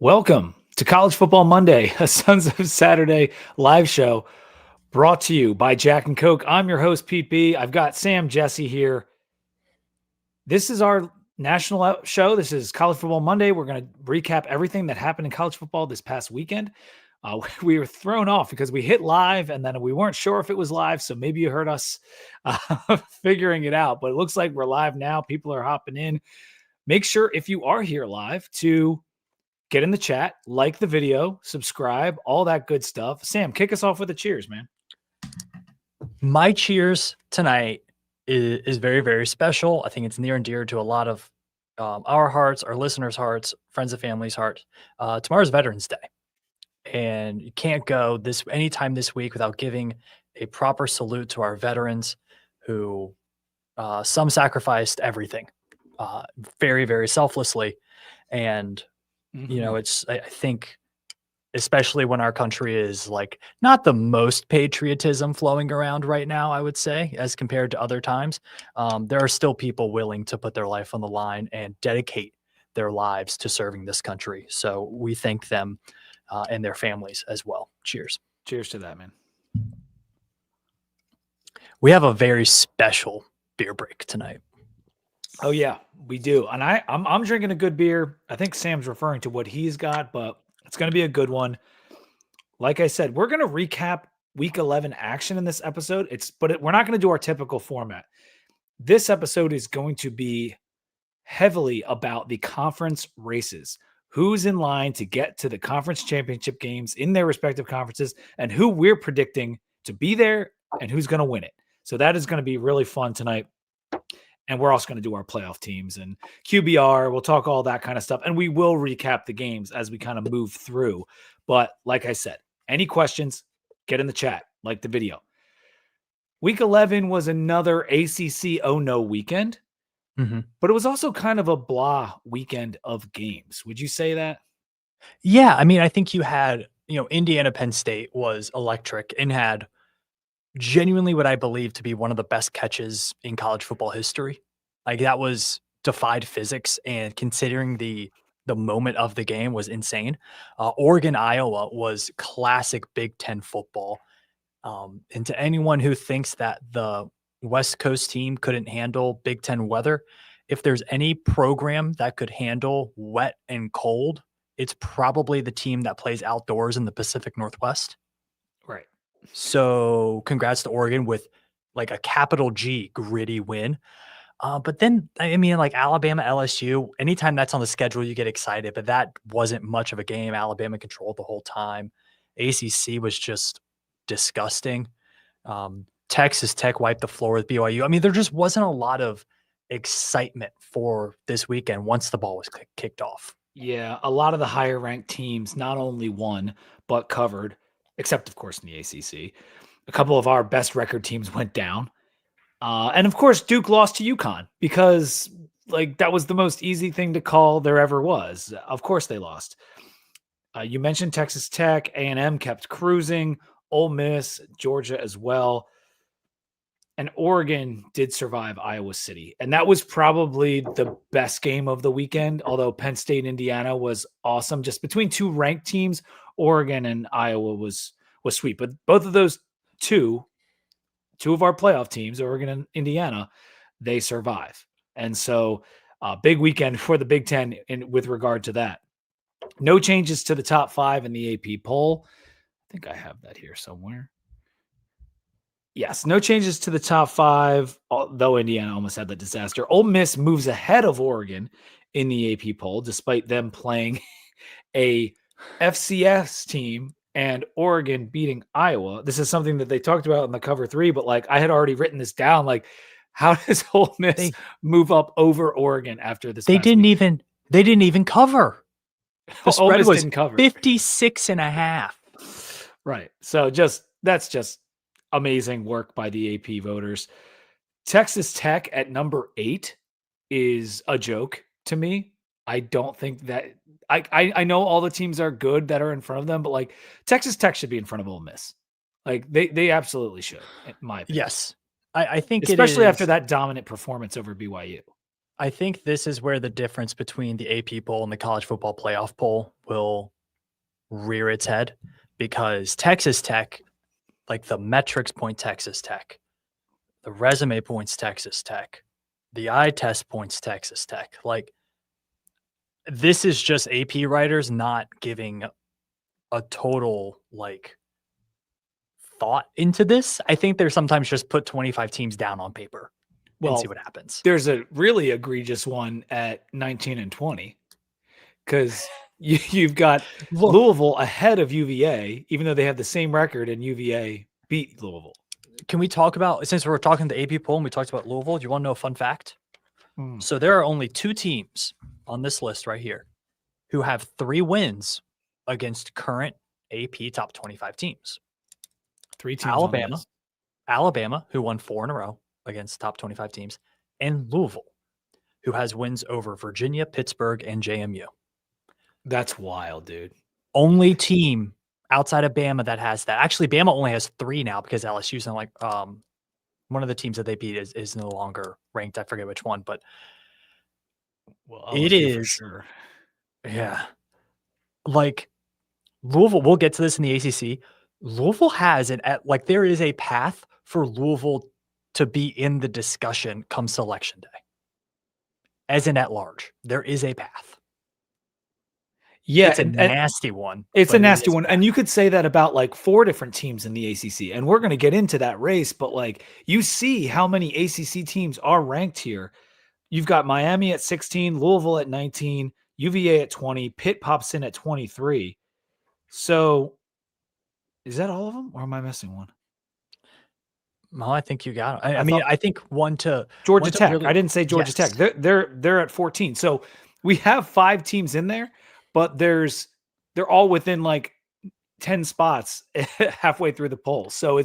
Welcome to College Football Monday, a Sons of Saturday live show brought to you by Jack and Coke. I'm your host, Pete B. I've got Sam Jesse here. This is our national show. This is College Football Monday. We're going to recap everything that happened in college football this past weekend. We were thrown off because we hit live and then we weren't sure if it was live. So maybe you heard us figuring it out, but it looks like we're live now. People are hopping in. Make sure if you are here live to get in the chat, like the video, subscribe, all that good stuff. Sam, kick us off with a cheers, man. My cheers tonight is very, very special. I think it's near and dear to a lot of our hearts, our listeners' hearts, friends and family's hearts. Tomorrow's Veterans Day. And you can't go anytime this week without giving a proper salute to our veterans who some sacrificed everything very, very selflessly. And you know, I think, especially when our country is like not the most patriotism flowing around right now, I would say, as compared to other times, there are still people willing to put their life on the line and dedicate their lives to serving this country. So we thank them and their families as well. Cheers. Cheers to that, man. We have a very special beer break tonight. Oh yeah, we do. And I'm drinking a good beer. I think Sam's referring to what he's got, but it's going to be a good one. Like I said, we're going to recap week 11 action in this episode. We're not going to do our typical format. This episode is going to be heavily about the conference races. Who's in line to get to the conference championship games in their respective conferences and who we're predicting to be there and who's going to win it. So that is going to be really fun tonight. And we're also going to do our playoff teams and QBR. We'll talk all that kind of stuff. And we will recap the games as we kind of move through. But like I said, any questions, get in the chat, like the video. Week 11 was another ACC oh no weekend. But it was also kind of a blah weekend of games. Would you say that? Yeah. I mean, I think you had, Indiana Penn State was electric and had genuinely what I believe to be one of the best catches in college football history. Like that was defied physics, and considering the moment of the game was insane. Oregon, Iowa was classic Big Ten football. And to anyone who thinks that the West Coast team couldn't handle Big Ten weather, if there's any program that could handle wet and cold, it's probably the team that plays outdoors in the Pacific Northwest. Right. So congrats to Oregon with like a capital G gritty win. But then, I mean, like Alabama, LSU, anytime that's on the schedule, you get excited, but that wasn't much of a game. Alabama controlled the whole time. ACC was just disgusting. Texas Tech wiped the floor with BYU. I mean, there just wasn't a lot of excitement for this weekend once the ball was kicked off. Yeah, a lot of the higher ranked teams not only won, but covered, except, of course, in the ACC. A couple of our best record teams went down. And, of course, Duke lost to UConn because, that was the most easy thing to call there ever was. Of course they lost. You mentioned Texas Tech. A&M kept cruising. Ole Miss, Georgia as well. And Oregon did survive Iowa City. And that was probably the best game of the weekend, although Penn State, Indiana was awesome. Just between two ranked teams, Oregon and Iowa was sweet. But both of those two of our playoff teams, Oregon and Indiana, they survive. And so big weekend for the Big Ten with regard to that. No changes to the top 5 in the AP poll. I think I have that here somewhere. Yes, no changes to the top 5, though Indiana almost had that disaster. Ole Miss moves ahead of Oregon in the AP poll, despite them playing a FCS team and Oregon beating Iowa. This is something that they talked about in the cover 3, but I had already written this down. How does Ole Miss move up over Oregon after this? They didn't even cover. The spread was 56.5. Right. So that's just amazing work by the AP voters. Texas Tech at number 8 is a joke to me. I don't think that I know all the teams are good that are in front of them, but Texas Tech should be in front of Ole Miss. They absolutely should, in my opinion. Yes. I think especially after that dominant performance over BYU. I think this is where the difference between the AP poll and the college football playoff poll will rear its head because Texas Tech, like the metrics point Texas Tech, the resume points Texas Tech, the eye test points Texas Tech. Like, this is just AP writers not giving a total like thought into this. I think they're sometimes just put 25 teams down on paper and see what happens. There's a really egregious one at 19 and 20 because you've got Louisville ahead of UVA, even though they have the same record and UVA beat Louisville. Can we talk about, since we're talking the AP poll and we talked about Louisville, do you want to know a fun fact? So there are only 2 teams on this list right here who have 3 wins against current AP top 25 teams. 3 teams. Alabama, who won 4 in a row against top 25 teams, and Louisville, who has wins over Virginia, Pittsburgh, and JMU. That's wild, dude. Only team outside of Bama that has that. Actually, Bama only has 3 now because LSU's not like one of the teams that they beat is no longer ranked. I forget which one, but it is for sure. Yeah. Like Louisville, we'll get to this in the ACC. Louisville has it at like there is a path for Louisville to be in the discussion come selection day. As an at large, there is a path. Yeah, it's a nasty one. It's a nasty one. And you could say that about like 4 different teams in the ACC. And we're going to get into that race, but like you see how many ACC teams are ranked here. You've got Miami at 16, Louisville at 19, UVA at 20, Pitt pops in at 23. So is that all of them or am I missing one? Well, I think you got it. I think one to Georgia Tech. Really, I didn't say Georgia Tech. They're at 14. So we have 5 teams in there, but they're all within like 10 spots halfway through the poll. So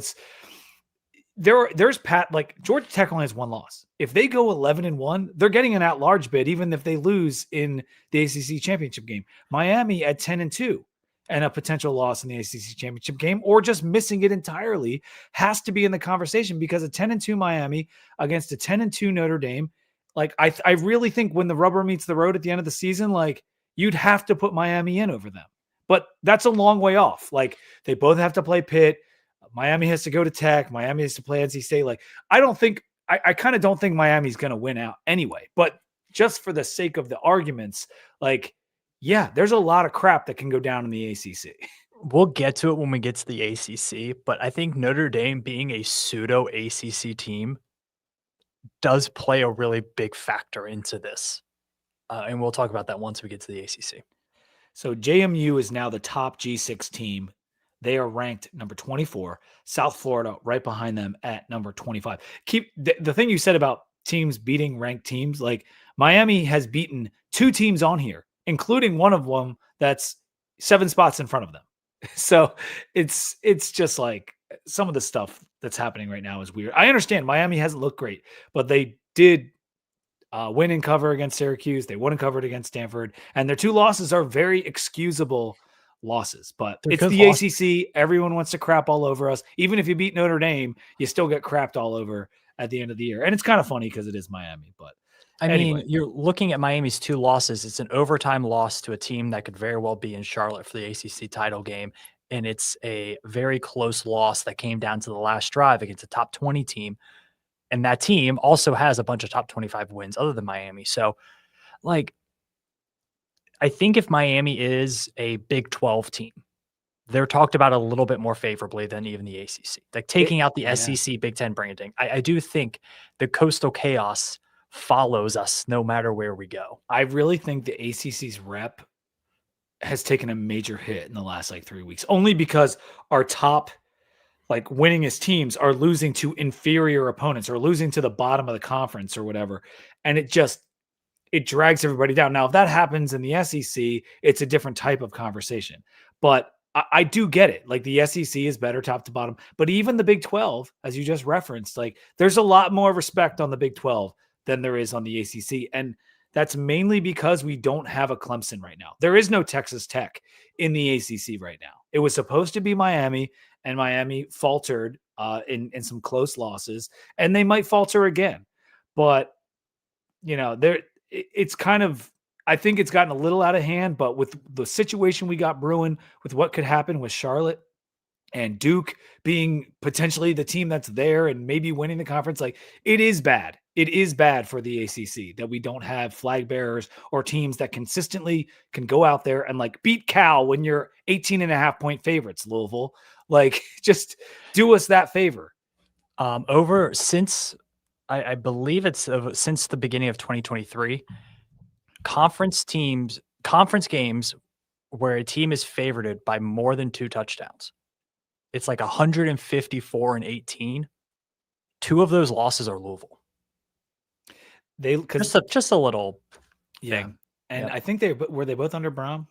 there's like Georgia Tech only has 1 loss. If they go 11-1, they're getting an at-large bid, even if they lose in the ACC championship game. Miami at 10-2 and a potential loss in the ACC championship game, or just missing it entirely, has to be in the conversation because a 10-2 Miami against a 10-2 Notre Dame, like I really think when the rubber meets the road at the end of the season, like you'd have to put Miami in over them. But that's a long way off. Like they both have to play Pitt. Miami has to go to Tech. Miami has to play NC State. Like I kind of don't think Miami's going to win out anyway. But just for the sake of the arguments, like, yeah, there's a lot of crap that can go down in the ACC. We'll get to it when we get to the ACC, but I think Notre Dame being a pseudo ACC team does play a really big factor into this. And we'll talk about that once we get to the ACC. So JMU is now the top G6 team. They are ranked number 24. South Florida right behind them at number 25. Keep the thing you said about teams beating ranked teams, like Miami has beaten 2 teams on here, including one of them that's 7 spots in front of them. So it's just like some of the stuff that's happening right now is weird. I understand Miami hasn't looked great, but they did win and cover against Syracuse. They won and covered against Stanford, and their 2 losses are very excusable losses. But it's the ACC. Everyone wants to crap all over us. Even if you beat Notre Dame, you still get crapped all over at the end of the year. And it's kind of funny because it is Miami, but anyway. You're looking at Miami's 2 losses. It's an overtime loss to a team that could very well be in Charlotte for the ACC title game. And it's a very close loss that came down to the last drive against a top 20 team. And that team also has a bunch of top 25 wins other than Miami. So, like, I think if Miami is a Big 12 team, they're talked about a little bit more favorably than even the ACC. Like taking out the SEC Big 10 branding, I do think the coastal chaos follows us no matter where we go. I really think the ACC's rep has taken a major hit in the last like 3 weeks, only because our top like winningest teams are losing to inferior opponents or losing to the bottom of the conference or whatever. And it drags everybody down. Now, if that happens in the SEC, it's a different type of conversation, but I do get it. Like the SEC is better top to bottom, but even the Big 12, as you just referenced, like there's a lot more respect on the Big 12 than there is on the ACC. And that's mainly because we don't have a Clemson right now. There is no Texas Tech in the ACC right now. It was supposed to be Miami, and Miami faltered in some close losses, and they might falter again. But, you know, it's kind of I think it's gotten a little out of hand, but with the situation we got brewing, with what could happen with Charlotte and Duke being potentially the team that's there and maybe winning the conference, like it is bad. It is bad for the ACC that we don't have flag bearers or teams that consistently can go out there and like beat Cal when you're 18 and a half point favorites, Louisville. Like just do us that favor. Over since I believe it's since the beginning of 2023, conference games where a team is favored by more than 2 touchdowns. It's like 154 and 18. 2 of those losses are Louisville. Just a little thing. And I think they both under Brown.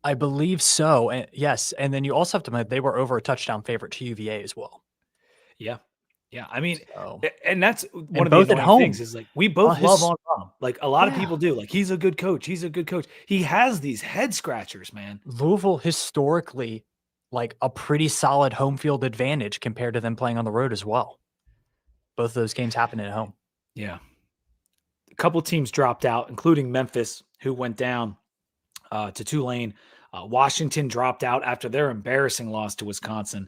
I believe so. And yes, and then you also have to admit they were over a touchdown favorite to UVA as well. Yeah. Yeah. I mean, and that's one of both the at home things is like we both love on Brown. Like a lot of people do. Like he's a good coach. He's a good coach. He has these head scratchers, man. Louisville historically like a pretty solid home field advantage compared to them playing on the road as well. Both of those games happened at home. Yeah. A couple teams dropped out, including Memphis, who went down to Tulane. Washington dropped out after their embarrassing loss to Wisconsin,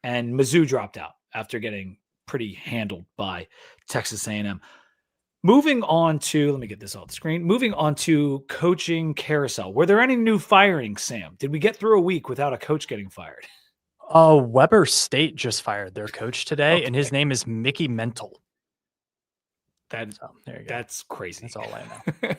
and Mizzou dropped out after getting pretty handled by Texas A&M. Moving on to, let me get this off the screen. Moving on to coaching carousel. Were there any new firings, Sam? Did we get through a week without a coach getting fired? Weber State just fired their coach today, and his name is Mickey Mental. There you go. That's crazy. That's all I know.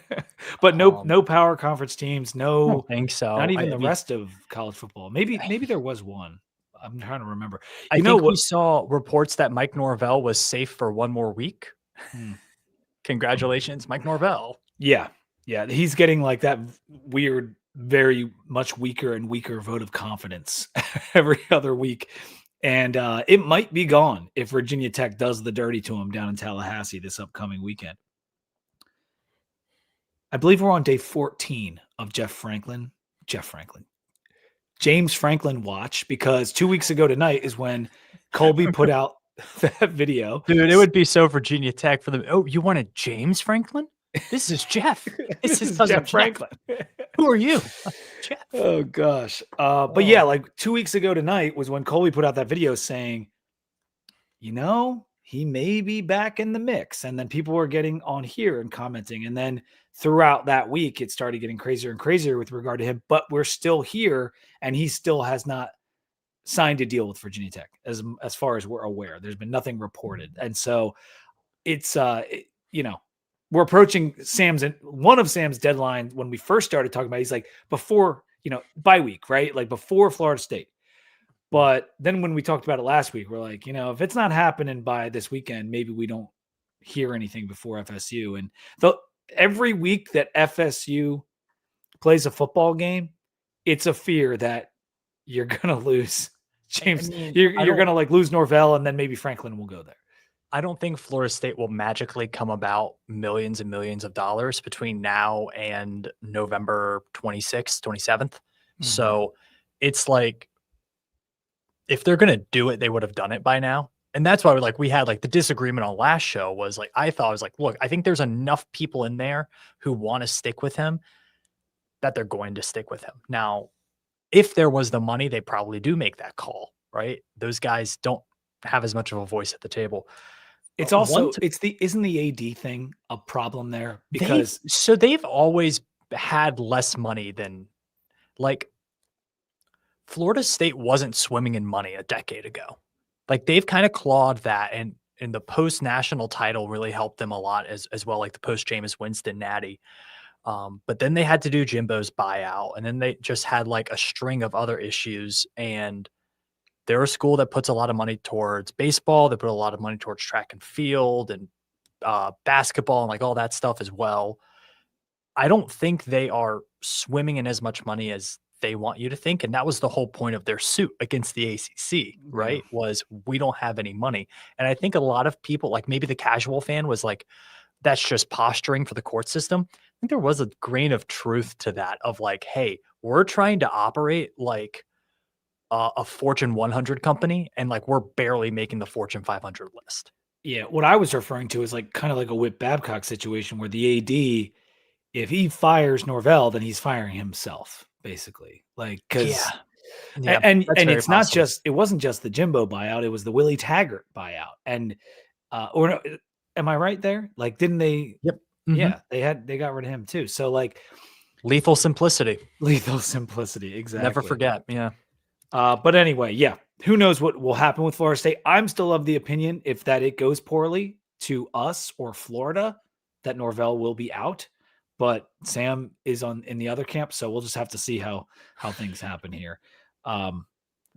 But no power conference teams. No, I don't think so. Not even the rest of college football. Maybe there was one. I'm trying to remember. I think we saw reports that Mike Norvell was safe for one more week. Congratulations, Mike Norvell. Yeah. He's getting like that weird, very much weaker and weaker vote of confidence every other week. And it might be gone if Virginia Tech does the dirty to him down in Tallahassee this upcoming weekend. I believe we're on day 14 of James Franklin watch, because 2 weeks ago tonight is when Colby put out that video. Dude, it would be so Virginia Tech for them. Oh, you wanted James Franklin? This is Jeff. This is Jeff Franklin. Who are you? Jeff. Oh, gosh. But yeah, like 2 weeks ago tonight was when Colby put out that video saying, he may be back in the mix. And then people were getting on here and commenting. And then throughout that week, it started getting crazier and crazier with regard to him. But we're still here, and he still has not signed a deal with Virginia Tech as far as we're aware. There's been nothing reported. And so it's, we're approaching one of Sam's deadlines. When we first started talking about it, he's like before, bye week, right? Like before Florida State. But then when we talked about it last week, we're like, if it's not happening by this weekend, maybe we don't hear anything before FSU. And every week that FSU plays a football game, it's a fear that you're going to lose James. You're going to like lose Norvell, and then maybe Franklin will go there. I don't think Florida State will magically come about millions and millions of dollars between now and November 26th, 27th. Mm-hmm. So it's like, if they're going to do it, they would have done it by now. And that's why we had like the disagreement on last show was like, I was like, look, I think there's enough people in there who want to stick with him that they're going to stick with him. Now, if there was the money, they probably do make that call, right? Those guys don't have as much of a voice at the table. It's also, isn't the AD thing a problem there? Because they've always had less money than like Florida State wasn't swimming in money a decade ago. Like they've kind of clawed that, and the post national title really helped them a lot as well, like the post Jameis Winston natty. But then they had to do Jimbo's buyout, and then they just had like a string of other issues. And they're a school that puts a lot of money towards baseball. They put a lot of money towards track and field and basketball and like all that stuff as well. I don't think they are swimming in as much money as they want you to think. And that was the whole point of their suit against the ACC, right? Was we don't have any money. And I think a lot of people, like maybe the casual fan was like, that's just posturing for the court system. I think there was a grain of truth to that of like, hey, we're trying to operate like a Fortune 100 company, and like we're barely making the Fortune 500 list. Yeah, what I was referring to is like kind of like a Whit Babcock situation where the AD if he fires Norvell, then he's firing himself, basically. Like, because Yeah, that's and very it's not possible. just, it wasn't just the Jimbo buyout, it was the Willie Taggart buyout. And or no, am I right there? Like, didn't they? Yep. Yeah, they got rid of him too. So like, Lethal simplicity. lethal simplicity, exactly. Never forget. Yeah. But anyway, yeah, who knows what will happen with Florida State? I'm still of the opinion, if that it goes poorly to us or Florida, that Norvell will be out. But Sam is in the other camp, so we'll just have to see how things happen here.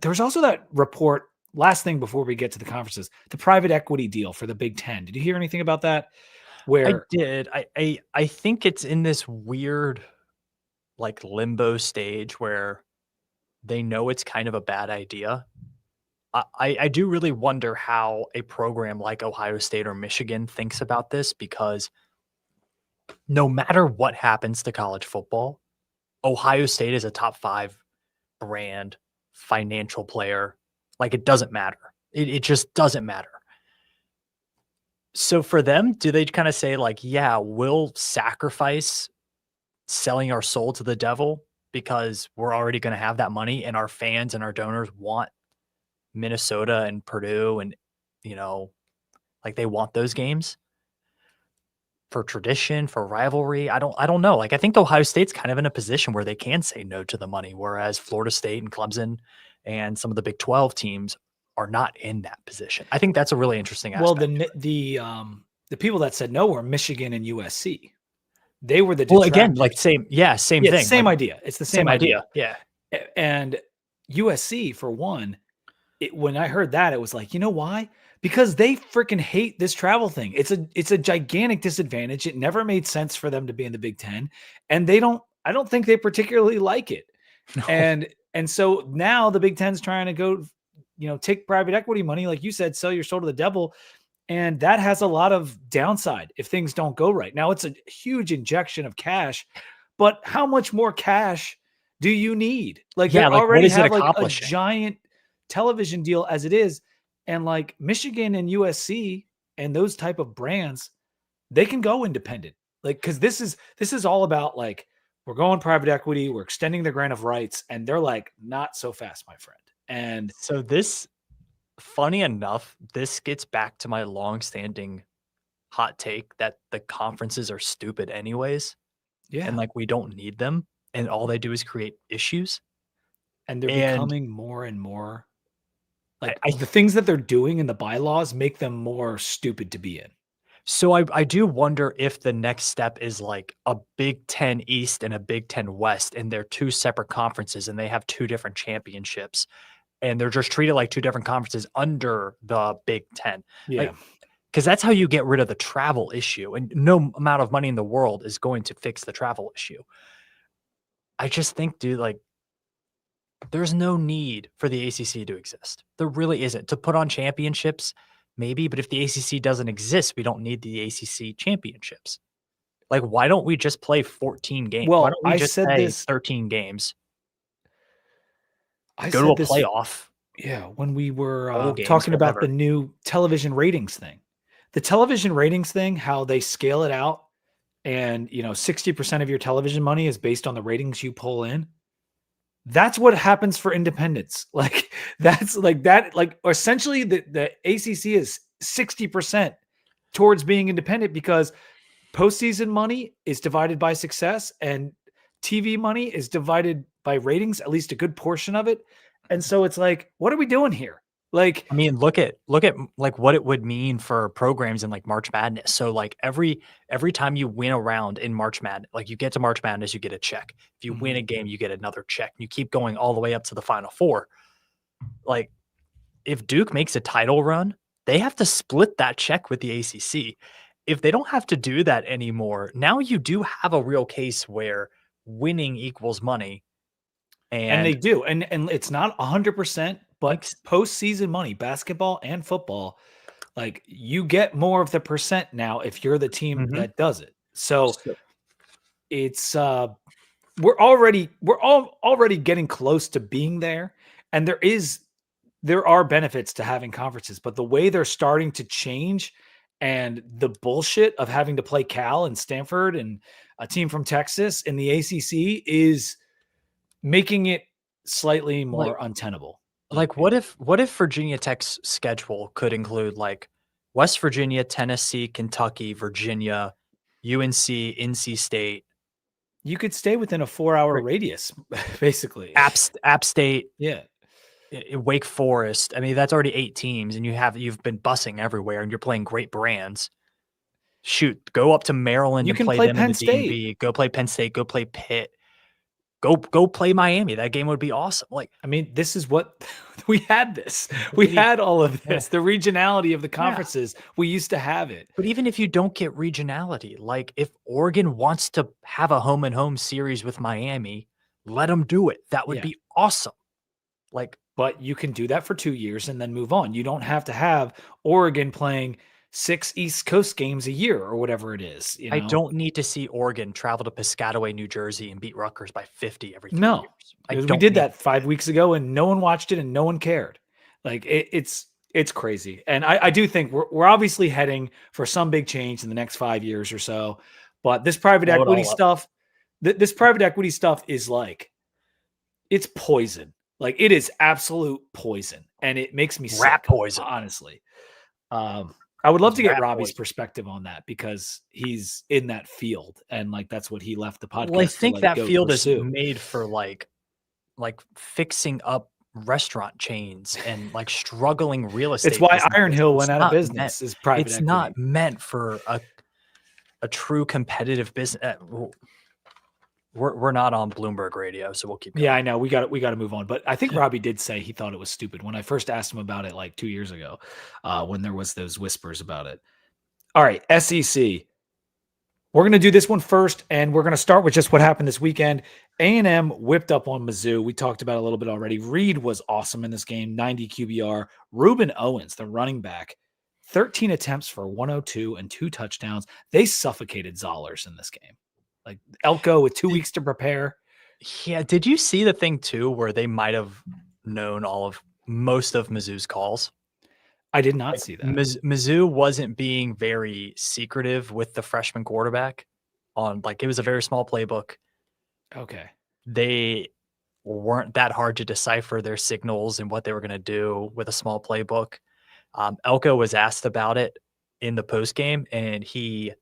There's also that report. Last thing before we get to the conferences, the private equity deal for the Big Ten. Did you hear anything about that? I Where did. I think it's in this weird like limbo stage where they know it's kind of a bad idea. I do really wonder how a program like Ohio State or Michigan thinks about this, because no matter what happens to college football, Ohio State is a top 5 brand, financial player. Like, it doesn't matter. It just doesn't matter. So for them, do they kind of say like, yeah, we'll sacrifice selling our soul to the devil because we're already going to have that money, and our fans and our donors want Minnesota and Purdue, and like, they want those games for tradition, for rivalry. I don't know. Like, I think Ohio State's kind of in a position where they can say no to the money, whereas Florida State and Clemson and some of the Big 12 teams are not in that position. I think that's a really interesting aspect. well, the people that said no were Michigan and USC. They were the Well, again, detractors. like same thing. Same Like, idea. It's the same idea. Yeah. And USC, for one, when I heard that, it was like, you know why? Because they freaking hate this travel thing. It's a gigantic disadvantage. It never made sense for them to be in the Big Ten, and I don't think they particularly like it. No. And so now the Big Ten's trying to go, take private equity money, like you said, sell your soul to the devil. And that has a lot of downside if things don't go right. Now, it's a huge injection of cash, but how much more cash do you need? Like, Yeah, they like, what already is it have like a accomplishing? giant television deal as it is. And like Michigan and USC and those type of brands, they can go independent. Like, because this is all about, like, we're going private equity, we're extending the grant of rights, and they're like, not so fast, my friend. And So this, funny enough, this gets back to my long-standing hot take that the conferences are stupid anyways, yeah, and like, we don't need them, and all they do is create issues. and they're And becoming more and more like, I the things that they're doing in the bylaws make them more stupid to be in. so I do wonder if the next step is like a Big Ten East and a Big Ten West, and they're 2 separate conferences, and they have 2 different championships, and they're just treated like 2 different conferences under the Big Ten. Yeah. Like, because that's how you get rid of the travel issue, and no amount of money in the world is going to fix the travel issue. I just think, dude, like, there's no need for the ACC to exist. There really isn't. To put on championships, maybe, but if the ACC doesn't exist, we don't need the ACC championships. Like, why don't we just play 14 games? Why Well, don't we I just said play this 13 games? I Go to said a this playoff. Yeah, when we were Bowl games, talking about whatever. the new television ratings thing. The television ratings thing, how they scale it out, and 60% of your television money is based on the ratings you pull in. That's what happens for independents. Like, that's like that, like, essentially the ACC is 60% towards being independent, because postseason money is divided by success, and TV money is divided by ratings, at least a good portion of it. And so it's like, what are we doing here? Like, I mean, look at like what it would mean for programs in like March Madness. So like every time you win a round in March Madness, like, you get to March Madness, you get a check. If you win a game, you get another check. You keep going all the way up to the Final Four. Like, if Duke makes a title run, they have to split that check with the ACC. If they don't have to do that anymore, now you do have a real case where winning equals money. and they do. And it's not 100%, but Like, postseason money, basketball and football, like, you get more of the percent now if you're the team that does it. So it's we're already getting close to being there, and there are benefits to having conferences, but the way they're starting to change, and the bullshit of having to play Cal and Stanford and a team from Texas in the ACC is making it slightly more untenable. Like what if Virginia Tech's schedule could include like West Virginia, Tennessee, Kentucky, Virginia, UNC, NC State. You could stay within a 4-hour radius, basically. App State, yeah, Wake Forest. I mean, that's already 8 teams, and you've been bussing everywhere, and you're playing great brands. Shoot, go up to Maryland you and can play play them Penn in the State. DMV. Go play Penn State. Go play Pitt. Go play Miami. That game would be awesome. Like, I mean, this is what we had. We had all of this. The regionality of the conferences. We used to have it. But even if you don't get regionality, like if Oregon wants to have a home and home series with Miami, let them do it. That would be awesome. Like, but you can do that for 2 years and then move on. You don't have to have Oregon playing 6 East Coast games a year or whatever it is. I don't need to see Oregon travel to Piscataway, New Jersey, and beat Rutgers by 50 every 3 years. We did that 5 weeks ago, and no one watched it, and no one cared. Like it's crazy. And I do think we're obviously heading for some big change in the next 5 years or so. But this private equity stuff, this private equity stuff is like, it's poison. Like it is absolute poison, and it makes me sick, poison. Honestly. I would love to get Robbie's perspective on that because he's in that field and like that's what he left the podcast. Well, I think that field is made for like fixing up restaurant chains and like struggling real estate. It's why Iron Hill went out of business. Is private It's equity. not meant for a true competitive business. We're not on Bloomberg Radio, so we'll keep going. Yeah, I know. We got to move on. But I think Robbie did say he thought it was stupid when I first asked him about it like 2 years ago, when there was those whispers about it. All right, SEC. We're going to do this one first, and we're going to start with just what happened this weekend. A&M whipped up on Mizzou. We talked about it a little bit already. Reed was awesome in this game, 90 QBR. Reuben Owens, the running back, 13 attempts for 102 and 2 touchdowns. They suffocated Zollers in this game. Like Elko with 2 weeks to prepare. Yeah. Did you see the thing too, where they might have known most of Mizzou's calls? I did not see that. Mizzou wasn't being very secretive with the freshman quarterback it was a very small playbook. Okay. They weren't that hard to decipher their signals and what they were going to do with a small playbook. Elko was asked about it in the post game, and he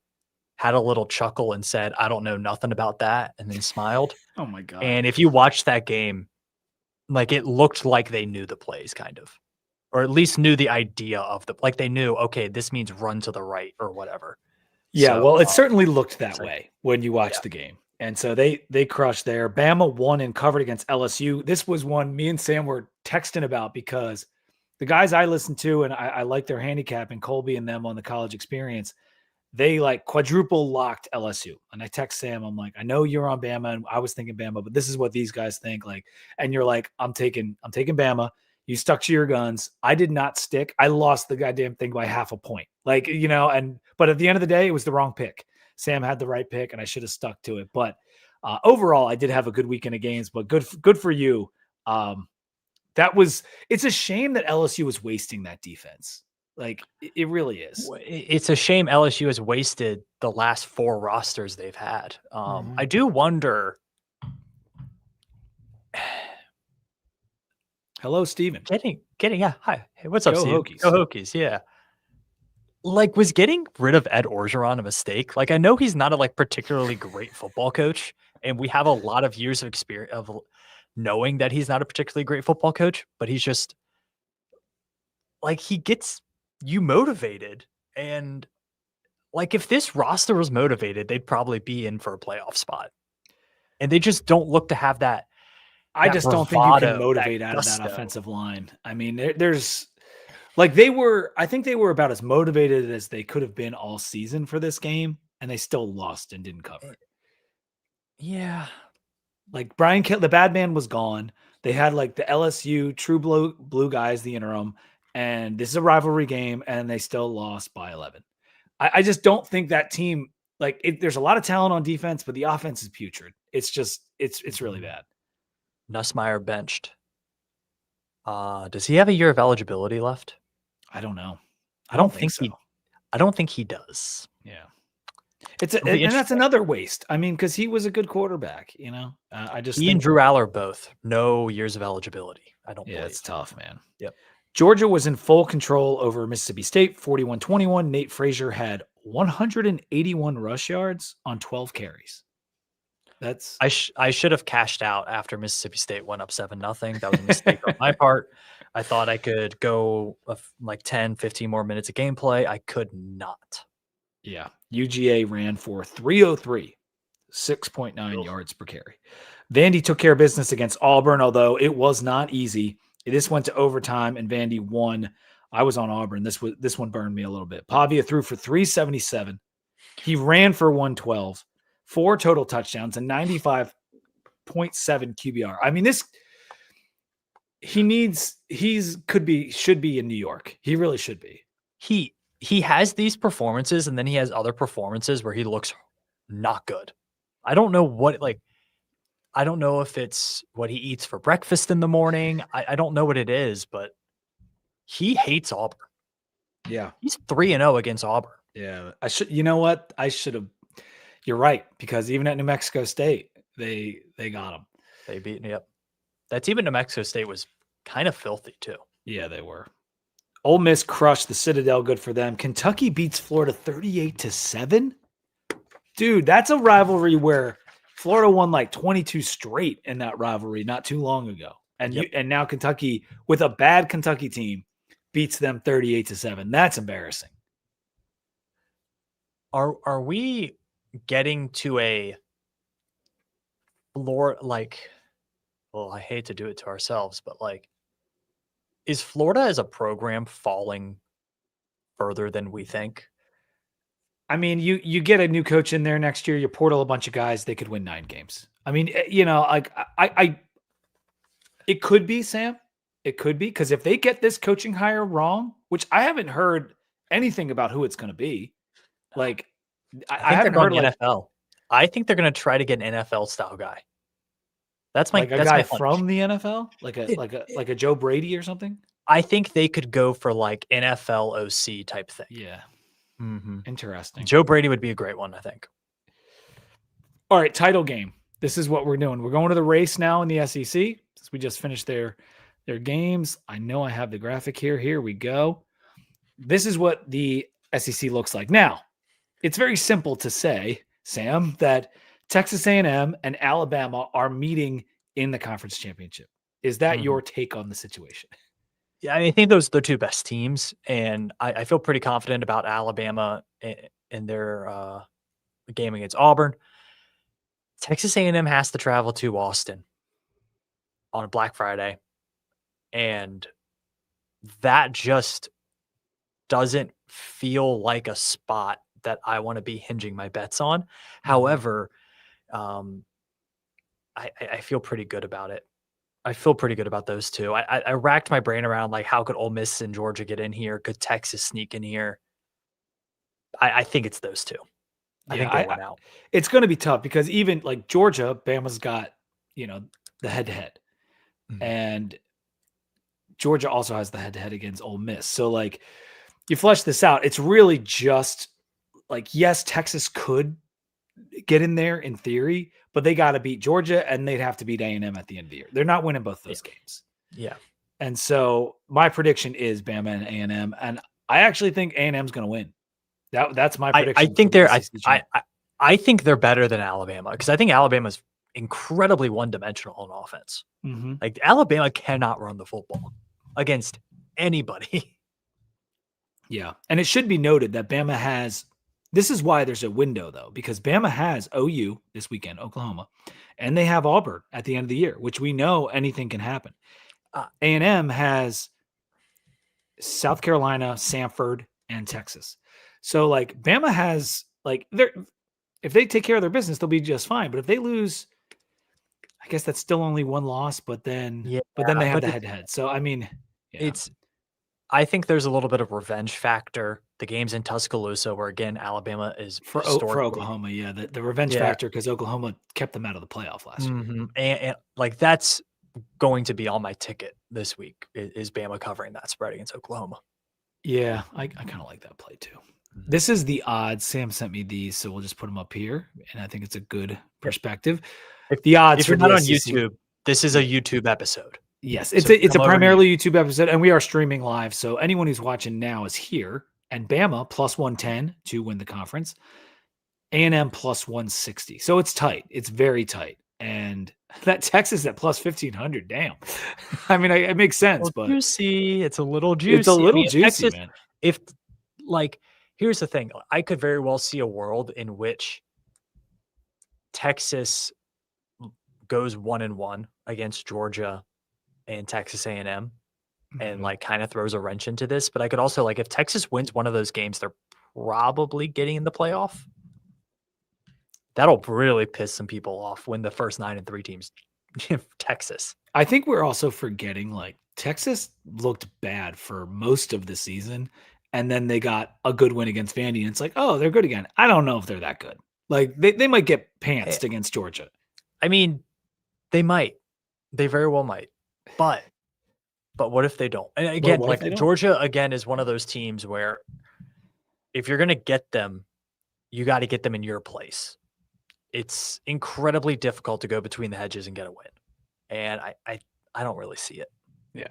had a little chuckle and said, "I don't know nothing about that," and then smiled. Oh my God. And if you watch that game, like it looked like they knew the plays kind of, or at least knew the idea of like they knew, okay, this means run to the right or whatever. Yeah. So, well, it certainly looked that way when you watched the game. And so they crushed there. Bama won and covered against LSU. This was one me and Sam were texting about because the guys I listen to, and I like their handicap, and Colby and them on the College Experience, they like quadruple locked LSU. And I text Sam, I'm like, I know you're on Bama and I was thinking Bama, but this is what these guys think. Like, and you're like, I'm taking Bama. You stuck to your guns. I did not stick. I lost the goddamn thing by half a point. Like, but at the end of the day, it was the wrong pick. Sam had the right pick and I should have stuck to it. But overall, I did have a good weekend of games, but good for you. It's a shame that LSU was wasting that defense. Like it really is. It's a shame LSU has wasted the last 4 rosters they've had. I do wonder. Hello, Steven. Yeah. Hi. Hey, what's up, Steve? Hokies. Go Hokies. Yeah. Like, was getting rid of Ed Orgeron a mistake? Like, I know he's not a particularly great football coach, and we have a lot of years of experience of knowing that he's not a particularly great football coach, but he's just like, he gets you motivated. And like, if this roster was motivated, they'd probably be in for a playoff spot. And they just don't look to have that. I just don't think you can motivate out of that offensive line. I mean, there's like I think they were about as motivated as they could have been all season for this game, and they still lost and didn't cover. Yeah. Like Brian, the bad man was gone. They had like the LSU true blue guys, the interim, and this is a rivalry game, and they still lost by 11. I just don't think that team, there's a lot of talent on defense, but the offense is putrid. It's just, it's really bad. Nussmeier benched. Does he have a year of eligibility left? I don't know. I don't think so. I don't think he does. Yeah. It'll be And that's interesting. another waste. I mean, because he was a good quarterback. I just He and think, Drew Aller both no years of eligibility. I don't yeah, believe. it's tough, man. Yep. Georgia was in full control over Mississippi State, 41-21. Nate Frazier had 181 rush yards on 12 carries. That's I should have cashed out after Mississippi State went up 7-0. That was a mistake on my part. I thought I could go like 10, 15 more minutes of gameplay. I could not. yeah. UGA ran for 303, 6.9 yards per carry. Vandy took care of business against Auburn, although it was not easy. This went to overtime, and Vandy won. I was on Auburn. This one burned me a little bit. Pavia threw for 377. He ran for 112, 4 total touchdowns, and 95.7 QBR. I mean, should be in New York. He really should be. He has these performances, and then he has other performances where he looks not good. I don't know I don't know if it's what he eats for breakfast in the morning. I don't know what it is, but he hates Auburn. Yeah. He's 3-0 against Auburn. Yeah. You know what? You're right, because even at New Mexico State, they got him. They beat me up. That team at New Mexico State was kind of filthy too. Yeah, they were. Ole Miss crushed the Citadel. Good for them. Kentucky beats Florida 38-7. Dude, that's a rivalry where Florida won like 22 straight in that rivalry not too long ago. And and now Kentucky, with a bad Kentucky team, beats them 38-7. That's embarrassing. Are we getting to a Florida well, I hate to do it to ourselves, but is Florida as a program falling further than we think? I mean, you get a new coach in there next year, you portal a bunch of guys, they could win 9 games. I mean, it could be, Sam. It could be, because if they get this coaching hire wrong, which I haven't heard anything about who it's going to be, I haven't heard NFL. I think they're going to try to get an NFL style guy. That's my guy from the NFL, like a Joe Brady or something. I think they could go for like NFL OC type thing. Yeah. Mm-hmm. Interesting. Joe Brady would be a great one, I think. All right, title game. This is what we're doing. We're going to the race now in the SEC, since we just finished their games. I know I have the graphic here. Here we go. This is what the SEC looks like. Now, it's very simple to say, Sam, that Texas A&M and Alabama are meeting in the conference championship. Is that your take on the situation? Yeah, I think those are the 2 best teams, and I feel pretty confident about Alabama in their game against Auburn. Texas A&M has to travel to Austin on a Black Friday, and that just doesn't feel like a spot that I want to be hinging my bets on. However, I feel pretty good about it. I feel pretty good about those 2. I racked my brain around how could Ole Miss and Georgia get in here? Could Texas sneak in here? I think it's those 2. I think they went out. It's going to be tough, because even like Georgia, Bama's got, the head-to-head. And Georgia also has the head-to-head against Ole Miss. So you flesh this out, it's really just yes, Texas could get in there in theory, but they got to beat Georgia, and they'd have to beat A&M at the end of the year. They're not winning both those games. Yeah. And so my prediction is Bama and A&M, and I actually think A&M's going to win. That's my prediction. I think they're better than Alabama, because I think Alabama's incredibly one-dimensional on offense. Mm-hmm. Alabama cannot run the football against anybody. Yeah. And it should be noted that Bama has – this is why there's a window, though, because Bama has OU this weekend, Oklahoma, and they have Auburn at the end of the year, which we know anything can happen. A&M has South Carolina, Samford, and Texas. So, Bama has if they take care of their business, they'll be just fine. But if they lose, I guess that's still only 1 loss. But then they have the head-to-head. So I mean, I think there's a little bit of revenge factor. The game's in Tuscaloosa, where again Alabama is for Oklahoma. Yeah, the revenge factor, because Oklahoma kept them out of the playoff last year, and that's going to be on my ticket this week. Is Bama covering that spread against Oklahoma? Yeah, I kind of like that play too. This is the odds. Sam sent me these, so we'll just put them up here, and I think it's a good perspective. The odds If you're for not the on SEC YouTube, this is a YouTube episode. Yes, So it's a come over to primarily YouTube episode, and we are streaming live. So anyone who's watching now is here. And Bama plus 110 to win the conference. A&M plus 160. So it's tight. It's very tight. And that Texas at plus 1500. Damn. I mean, it makes sense, but juicy. It's a little juicy. it's a little if juicy, Texas, man. if like, here's the thing, I could very well see a world in which Texas goes 1-1 against Georgia and Texas A&M, and like kind of throws a wrench into this. But I could also, like, if Texas wins one of those games, they're probably getting in the playoff. That'll really piss some people off when the first 9-3 teams Texas. I think we're also forgetting, like, Texas looked bad for most of the season, and then they got a good win against Vandy, and it's like, oh, they're good again. I don't know if they're that good. Like, they might get pantsed against Georgia. I mean, they might. They very well might. But what if they don't? And again, like, Georgia, again, is one of those teams where if you're going to get them, you got to get them in your place. It's incredibly difficult to go between the hedges and get a win. And I don't really see it. Yeah.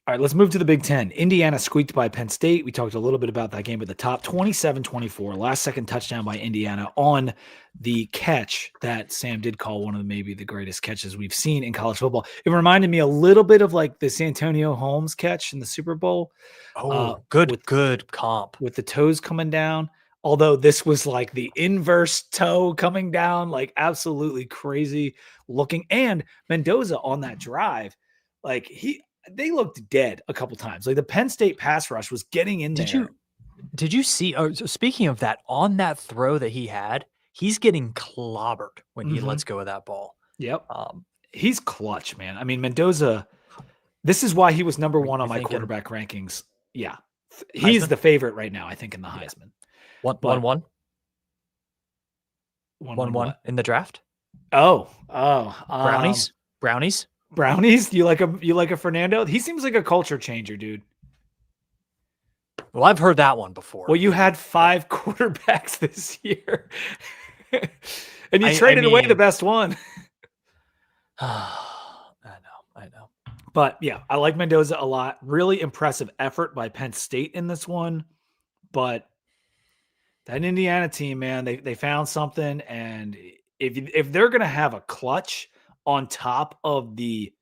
All right, let's move to the Big Ten. Indiana squeaked by Penn State. We talked a little bit about that game at the top. 27-24, last second touchdown by Indiana on the catch that Sam did call one of maybe the greatest catches we've seen in college football. It reminded me a little bit of like the Santonio Holmes catch in the Super Bowl. Oh, good comp. With the toes coming down. Although this was like the inverse toe coming down, like absolutely crazy looking. And Mendoza on that drive, like they looked dead a couple times. Like the Penn State pass rush was getting in there. Did you see? Oh, so speaking of that, on that throw that he had, he's getting clobbered when he lets go of that ball. Yep. He's clutch, man. I mean, Mendoza, this is why he was number one on my quarterback rankings. Yeah. He's the favorite right now, I think, in the Heisman. 1-1? 1-1 in the draft? Brownies? Brownies? You like a Fernando? He seems like a culture changer, dude. Well, I've heard that one before. Well, you had 5 quarterbacks this year. And you traded away the best one. I know. But yeah, I like Mendoza a lot. Really impressive effort by Penn State in this one. But that Indiana team, man, they found something. And if they're going to have a clutch on top of the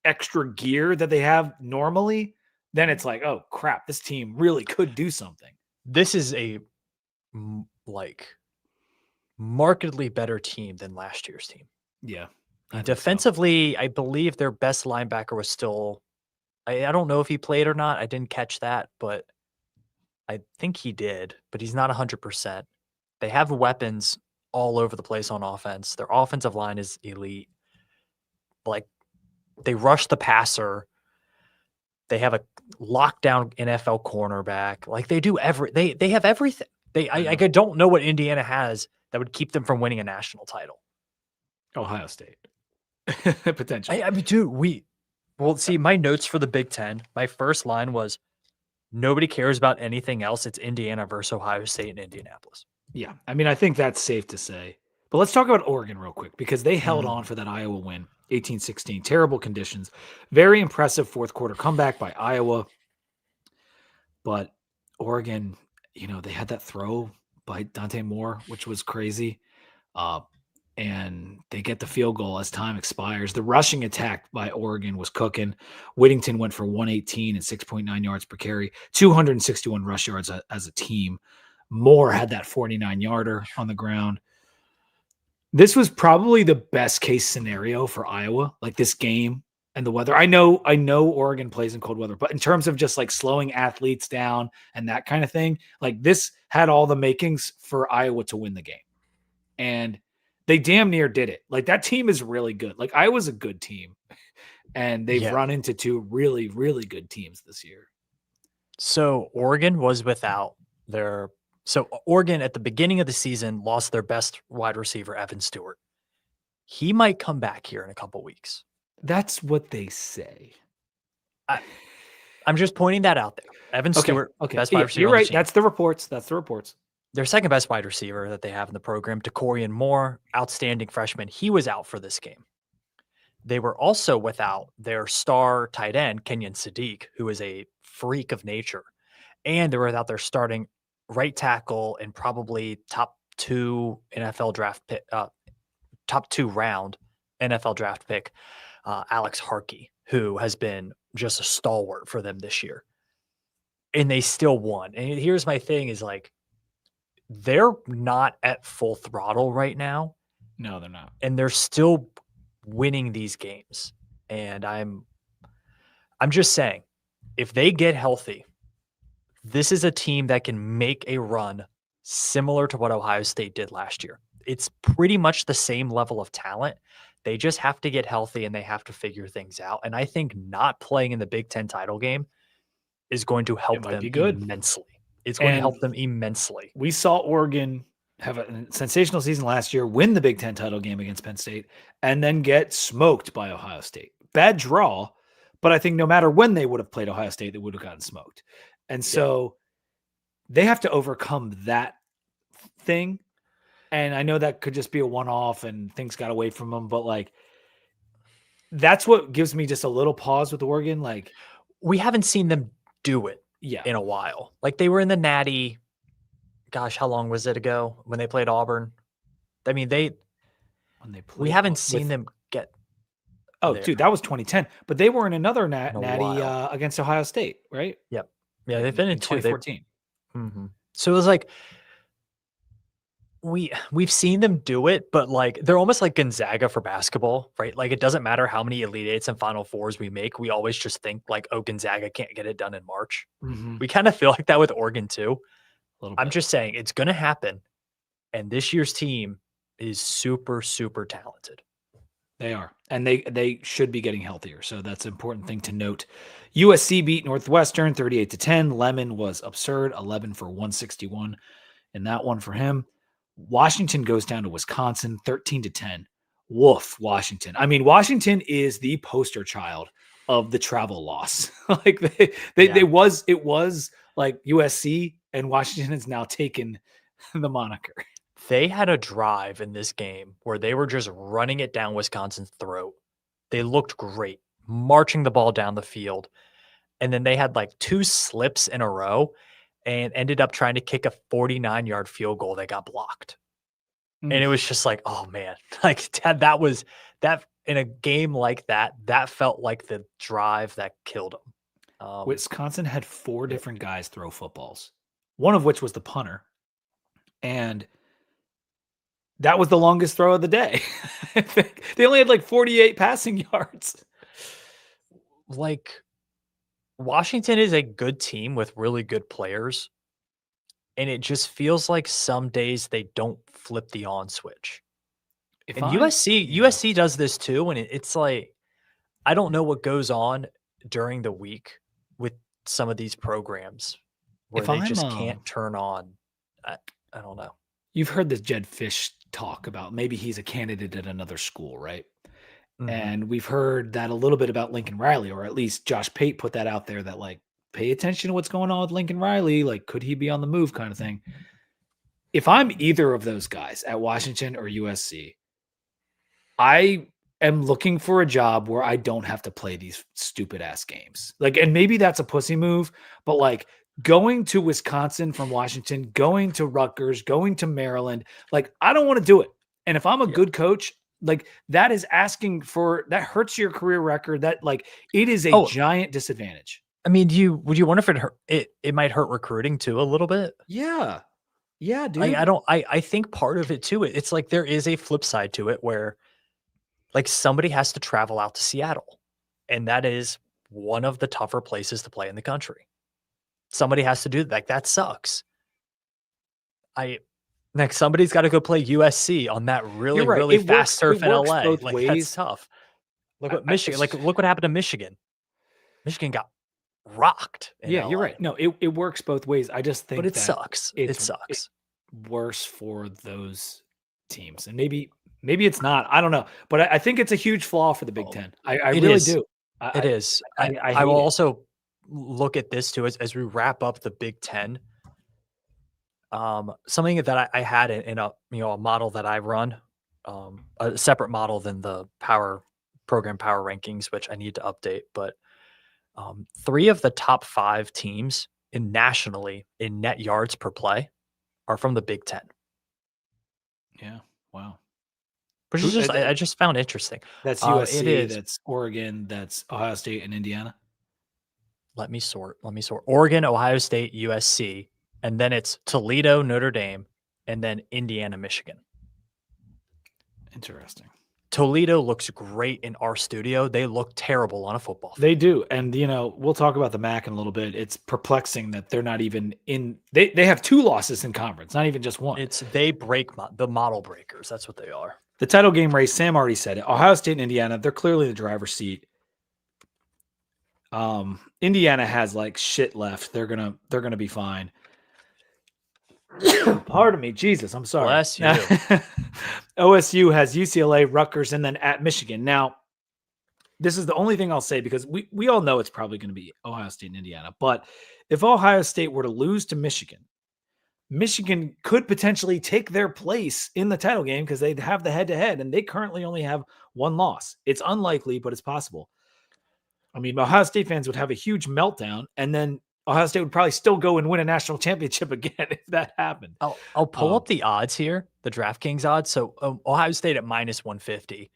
extra gear that they have normally, then it's like, oh crap, this team really could do something. This is a markedly better team than last year's team. Yeah. Defensively, I believe their best linebacker was still, I don't know if he played or not. I didn't catch that, but I think he did, but he's not 100%. They have weapons all over the place on offense. Their offensive line is elite. Like, they rush the passer. They have a lockdown NFL cornerback. Like, they do they have everything. I don't know what Indiana has that would keep them from winning a national title. Ohio State. Potentially. I mean, dude, see, my notes for the Big Ten, my first line was, nobody cares about anything else. It's Indiana versus Ohio State in Indianapolis. Yeah. I mean, I think that's safe to say. But let's talk about Oregon real quick, because they held on for that Iowa win, 18-16. Terrible conditions. Very impressive fourth quarter comeback by Iowa. But Oregon, they had that throw by Dante Moore, which was crazy. And they get the field goal as time expires. The rushing attack by Oregon was cooking. Whittington went for 118 and 6.9 yards per carry, 261 rush yards as a team. Moore had that 49-yarder on the ground. This was probably the best case scenario for Iowa, like this game and the weather. I know Oregon plays in cold weather, but in terms of just like slowing athletes down and that kind of thing, like this had all the makings for Iowa to win the game. And they damn near did it. Like, that team is really good. Like, Iowa's a good team, and they've run into 2 really, really good teams this year. So Oregon was without Oregon at the beginning of the season lost their best wide receiver, Evan Stewart. He might come back here in a couple weeks. That's what they say. I I'm just pointing that out there. Evan Okay. Stewart, Okay. best wide Yeah, receiver you're on the right. team. That's the reports. That's the reports. Their second best wide receiver that they have in the program, DeCorian Moore, outstanding freshman. He was out for this game. They were also without their star tight end, Kenyon Sadiq, who is a freak of nature. And they were without their starting right tackle and probably top 2 round NFL draft pick, Alex Harkey, who has been just a stalwart for them this year. And they still won. And here's my thing is like, they're not at full throttle right now. No, they're not. And they're still winning these games. And I'm just saying, if they get healthy, this is a team that can make a run similar to what Ohio State did last year. It's pretty much the same level of talent. They just have to get healthy and they have to figure things out. And I think not playing in the Big Ten title game is going to help might them be good. immensely. It's going to help them immensely. We saw Oregon have a sensational season last year, win the Big Ten title game against Penn State, and then get smoked by Ohio State. Bad draw, but I think no matter when they would have played Ohio State, they would have gotten smoked. And so they have to overcome that thing. And I know that could just be a one-off and things got away from them, but like that's what gives me just a little pause with Oregon. Like we haven't seen them do it in a while. Like they were in the Natty. Gosh, how long was it ago when they played Auburn? I mean, we haven't seen them get. Oh, dude, that was 2010. But they were in another Natty against Ohio State, right? Yep. Yeah, they've been in 2014. So it was like we've seen them do it, but like they're almost like Gonzaga for basketball, right? Like it doesn't matter how many Elite Eights and Final Fours we make. We always just think like, oh, Gonzaga can't get it done in March. We kind of feel like that with Oregon too. I'm just saying it's going to happen. And this year's team is super, super talented. They are. And they should be getting healthier. So that's an important thing to note. USC beat Northwestern 38-10. Lemon was absurd, 11 for 161 in that one for him. Washington goes down to Wisconsin 13-10. Woof, Washington. I mean, Washington is the poster child of the travel loss. Like it was like USC, and Washington has now taken the moniker. They had a drive in this game where they were just running it down Wisconsin's throat. They looked great, marching the ball down the field. And then they had like 2 slips in a row and ended up trying to kick a 49-yard field goal that got blocked. And it was just like, oh man, like that was that in a game like that, that felt like the drive that killed them. Wisconsin had 4 different guys throw footballs, one of which was the punter. And that was the longest throw of the day. I think they only had like 48 passing yards. Like Washington is a good team with really good players. And it just feels like some days they don't flip the on switch. And USC does this too. And it's like, I don't know what goes on during the week with some of these programs where they just can't turn on. I don't know. You've heard this Jed Fish talk about maybe he's a candidate at another school, right? And we've heard that a little bit about Lincoln Riley, or at least Josh Pate put that out there that like, pay attention to what's going on with Lincoln Riley. Like, could he be on the move kind of thing? If I'm either of those guys at Washington or USC, I am looking for a job where I don't have to play these stupid ass games. Like, and maybe that's a pussy move, but like going to Wisconsin from Washington, going to Rutgers, going to Maryland, like I don't want to do it. And if I'm a good coach, like that is asking for, that hurts your career record. That like, it is a giant disadvantage. I mean, would you wonder if it might hurt recruiting too a little bit? Yeah. Yeah, dude. I think part of it too, it's like there is a flip side to it where like somebody has to travel out to Seattle. And that is one of the tougher places to play in the country. Somebody has to do that. Like that sucks. Like somebody's got to go play USC on that really, really fast turf in LA. Like that's tough. Look what look what happened to Michigan. Michigan got rocked. Yeah, you're right. No, it works both ways. I just think but it sucks. It sucks. It's worse for those teams. And maybe it's not. I don't know. But I think it's a huge flaw for the Big Ten. I really do. It is. I will also look at this too as we wrap up the Big Ten. Something that I had in a a model that I run, a separate model than the power rankings, which I need to update. But 3 of the top 5 teams nationally in net yards per play are from the Big Ten. Yeah. Wow. Which is just I just found interesting. That's It USC, is. that's Oregon, that's Ohio State and Indiana. Let me sort. Oregon, Ohio State, USC, and then it's Toledo, Notre Dame, and then Indiana, Michigan. Interesting. Toledo looks great in our studio. They look terrible on a football field. They do. And, we'll talk about the MAC in a little bit. It's perplexing that they're not even in – they have 2 losses in conference, not even just one. They break the model breakers. That's what they are. The title game race, Sam already said it. Ohio State and Indiana, they're clearly the driver's seat. Indiana has like shit left. They're gonna be fine. Pardon me, Jesus, I'm sorry. Bless you. OSU has UCLA, Rutgers, and then at Michigan. Now, this is the only thing I'll say because we all know it's probably going to be Ohio State and Indiana. But if Ohio State were to lose to Michigan, Michigan could potentially take their place in the title game because they'd have the head-to-head, and they currently only have 1 loss. It's unlikely, but it's possible. I mean, Ohio State fans would have a huge meltdown, and then Ohio State would probably still go and win a national championship again if that happened. I'll pull up the odds here, the DraftKings odds. So Ohio State at -150.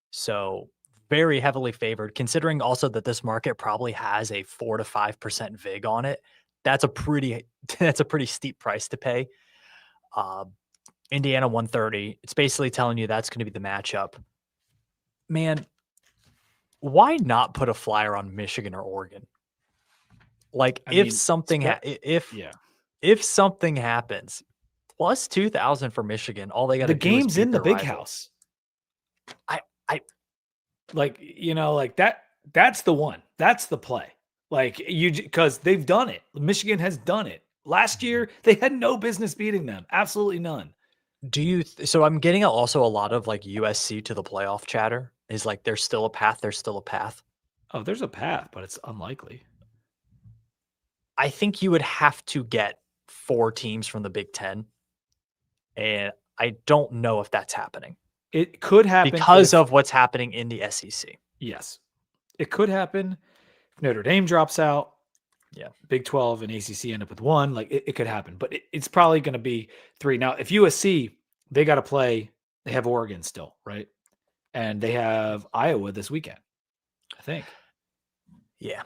So very heavily favored, considering also that this market probably has a 4 to 5% vig on it. That's a pretty steep price to pay. Indiana 130. It's basically telling you that's going to be the matchup. Man, why not put a flyer on Michigan or Oregon? Like if something happens, plus 2,000 for Michigan. All they got to do is game's in the big rival. house. Like that. That's the one. That's the play. Like because they've done it. Michigan has done it. Last year they had no business beating them. Absolutely none. So I'm getting also a lot of like USC to the playoff chatter. Is like there's still a path. There's still a path. Oh, there's a path, but it's unlikely. I think you would have to get 4 teams from the Big Ten, and I don't know if that's happening. It could happen because of what's happening in the SEC. Yes, it could happen. If Notre Dame drops out, yeah, Big 12 and ACC end up with 1. Like it could happen, but it's probably going to be 3. Now, if USC, they got to play. They have Oregon still, right? And they have Iowa this weekend, I think. Yeah.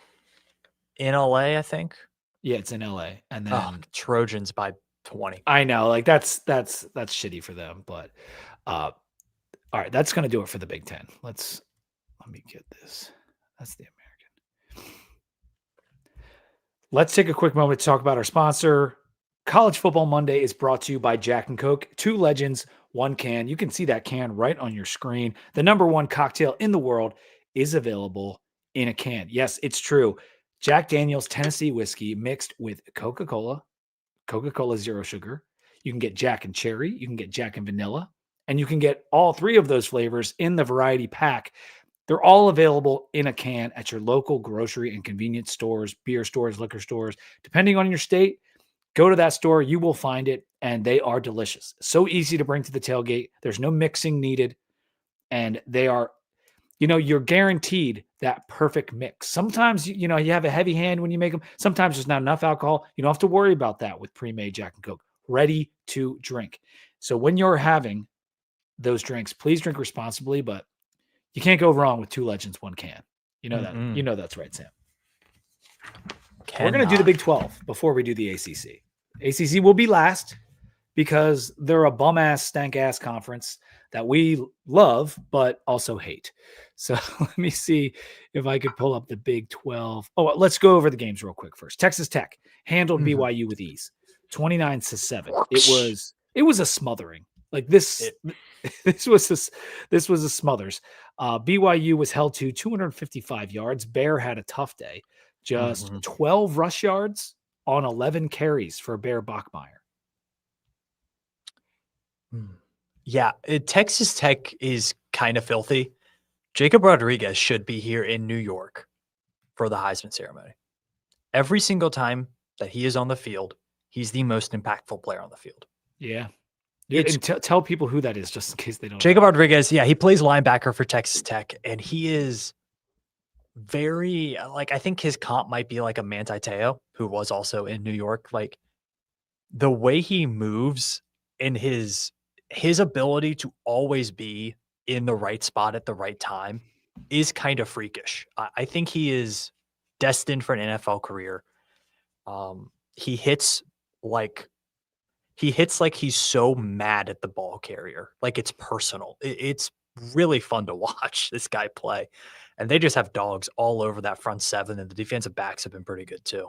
In LA, I think. Yeah, it's in LA. And then Trojans by 20. I know, like that's shitty for them, but all right, that's going to do it for the Big Ten. Let me get this. That's the American. Let's take a quick moment to talk about our sponsor. College Football Monday is brought to you by Jack and Coke. 2 legends, 1 can. You can see that can right on your screen. The #1 cocktail in the world is available in a can. Yes, it's true. Jack Daniel's Tennessee whiskey mixed with Coca-Cola 0 sugar. You can get Jack and cherry. You can get Jack and vanilla. And you can get all 3 of those flavors in the variety pack. They're all available in a can at your local grocery and convenience stores, beer stores, liquor stores. Depending on your state, go to that store. You will find it, and they are delicious. So easy to bring to the tailgate. There's no mixing needed, and they are, you're guaranteed that perfect mix. Sometimes, you have a heavy hand when you make them. Sometimes there's not enough alcohol. You don't have to worry about that with pre-made Jack and Coke. Ready to drink. So when you're having those drinks, please drink responsibly, but you can't go wrong with 2 legends, 1 can. You know that. You know that's right, Sam. We're going to do the Big 12 before we do the ACC. ACC will be last because they're a bum-ass, stank-ass conference that we love but also hate. So let me see if I could pull up the Big 12. Oh, let's go over the games real quick first. Texas Tech handled BYU with ease, 29-7. It was a smothering. Like this was a smothers. BYU was held to 255 yards. Bear had a tough day. Just 12 rush yards on 11 carries for Bear Bachmeier. Yeah, Texas Tech is kind of filthy. Jacob Rodriguez should be here in New York for the Heisman ceremony. Every single time that he is on the field, he's the most impactful player on the field. Yeah. It's And tell people who that is just in case they don't Jacob know. Rodriguez. Yeah, he plays linebacker for Texas Tech, and he is very like, I think his comp might be like a Manti Te'o, who was also in New York. Like the way he moves and his ability to always be in the right spot at the right time is kind of freakish. I think he is destined for an NFL career. He hits like he's so mad at the ball carrier, like it's personal. It's really fun to watch this guy play, and they just have dogs all over that front seven, and the defensive backs have been pretty good too.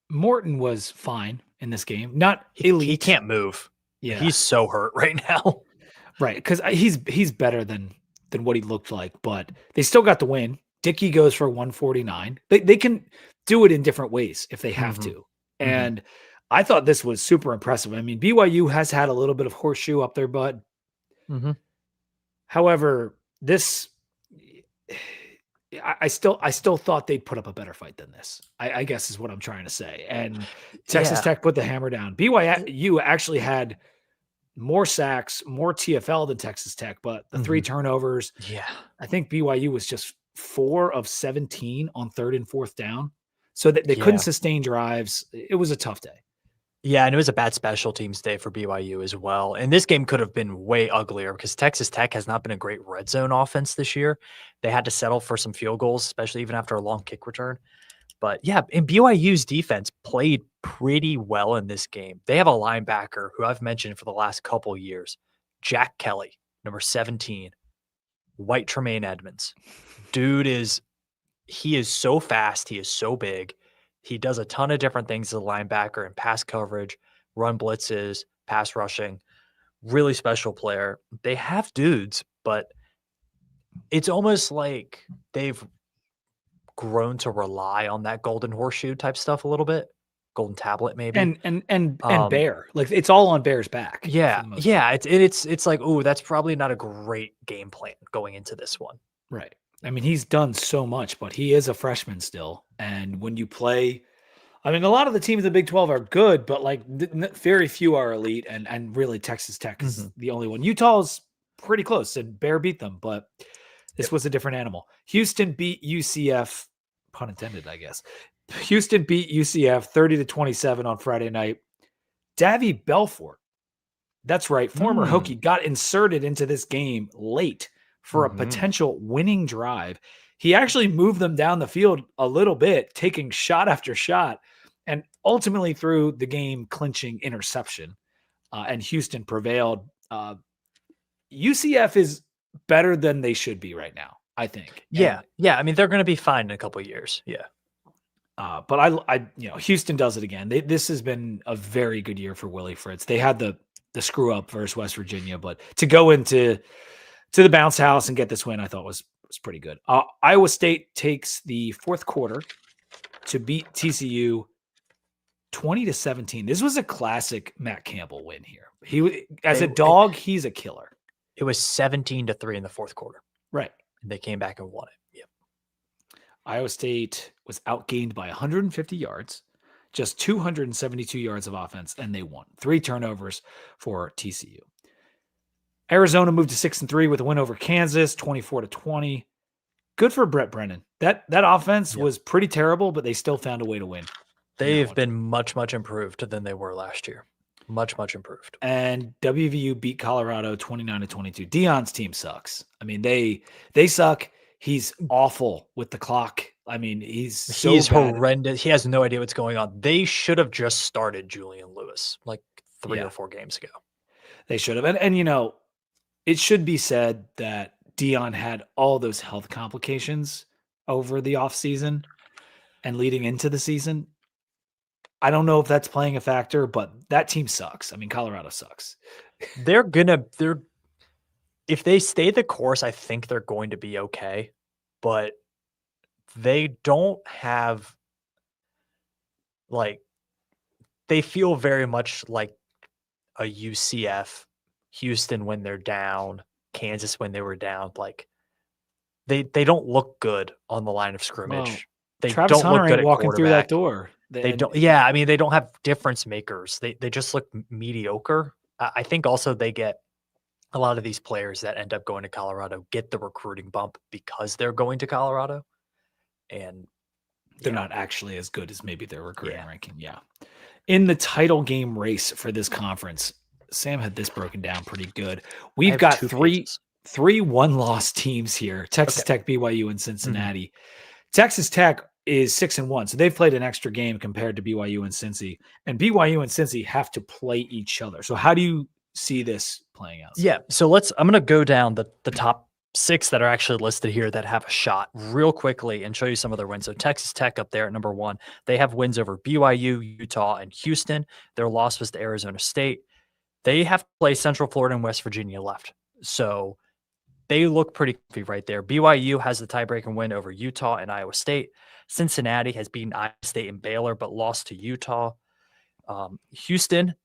Morton was fine in this game, not elite. He can't move. Yeah, he's so hurt right now. Right, because he's better than what he looked like, but they still got the win. Dickey goes for 149. They can do it in different ways if they have to. And I thought this was super impressive. I mean, BYU has had a little bit of horseshoe up their butt. However, this I still thought they'd put up a better fight than this. I guess is what I'm trying to say. And Texas Tech put the hammer down. BYU actually had more sacks, more TFL than Texas Tech, but the 3 turnovers. Yeah. I think BYU was just 4 of 17 on 3rd and 4th down. So that they couldn't sustain drives. It was a tough day. Yeah, and it was a bad special teams day for BYU as well. And this game could have been way uglier because Texas Tech has not been a great red zone offense this year. They had to settle for some field goals, especially even after a long kick return. But yeah, and BYU's defense played pretty well in this game. They have a linebacker who I've mentioned for the last couple years, Jack Kelly, number 17, white Tremaine Edmonds. Dude is so fast. He is so big. He does a ton of different things as a linebacker and pass coverage, run blitzes, pass rushing. Really special player. They have dudes, but it's almost like they've grown to rely on that golden horseshoe type stuff a little bit. Golden tablet, maybe. And Bear. Like it's all on Bear's back. Yeah. Yeah. It's like, oh, that's probably not a great game plan going into this one. Right. I mean, he's done so much, but he is a freshman still. And when you play, I mean, a lot of the teams in the Big 12 are good, but like very few are elite. And really, Texas Tech is the only one. Utah's pretty close, and Bear beat them, but this was a different animal. Houston beat UCF, pun intended, I guess. Houston beat UCF 30-27 on Friday night. Davy Belfort, that's right, former Hokie, got inserted into this game late for a potential winning drive. He actually moved them down the field a little bit, taking shot after shot, and ultimately threw the game clinching interception. And Houston prevailed. UCF is better than they should be right now, I think. Yeah. I mean, they're going to be fine in a couple of years. Yeah. But I Houston does it again. This has been a very good year for Willie Fritz. They had the screw up versus West Virginia, but to go into the bounce house and get this win, I thought was pretty good. Iowa State takes the fourth quarter to beat TCU 20-17. This was a classic Matt Campbell win here. He as a dog, he's a killer. It was 17-3 in the fourth quarter. Right. And they came back and won it. Yep. Iowa State was outgained by 150 yards, just 272 yards of offense, and they won. 3 turnovers for TCU. Arizona moved to 6-3 with a win over Kansas, 24-20. Good for Brett Brennan. That offense was pretty terrible, but they still found a way to win. They've been much, much improved than they were last year. Much, much improved. And WVU beat Colorado 29-22. Deion's team sucks. I mean, they suck. He's awful with the clock. I mean, he's horrendous. He has no idea what's going on. They should have just started Julian Lewis like 3 or 4 games ago. They should have. And you know, it should be said that Deion had all those health complications over the offseason and leading into the season. I don't know if that's playing a factor, but that team sucks. I mean, Colorado sucks. If they stay the course, I think they're going to be okay, but they don't have they feel very much like a UCF, Houston when they're down, Kansas when they were down. Like they don't look good on the line of scrimmage. They Travis don't look Hunter good ain't at walking through that quarterback. door. They don't. Yeah, I mean, they don't have difference makers. They just look mediocre. I think also they get a lot of these players that end up going to Colorado get the recruiting bump because they're going to Colorado, and they're not actually as good as maybe their recruiting Yeah. ranking. Yeah. In the title game race for this conference, Sam had this broken down pretty good. We've have got 2 three pages. one-loss teams here: Texas Okay. Tech, BYU, and Cincinnati. Texas Tech is 6-1, so they've played an extra game compared to BYU and Cincy. And BYU and Cincy have to play each other. So how do you see this playing out? Yeah. So I'm going to go down the top 6 that are actually listed here that have a shot real quickly and show you some of their wins. So Texas Tech up there at number 1. They have wins over BYU, Utah, and Houston. Their loss was to Arizona State. They have to play Central Florida and West Virginia left. So they look pretty comfy right there. BYU has the tiebreaker win over Utah and Iowa State. Cincinnati has beaten Iowa State and Baylor, but lost to Utah. Houston,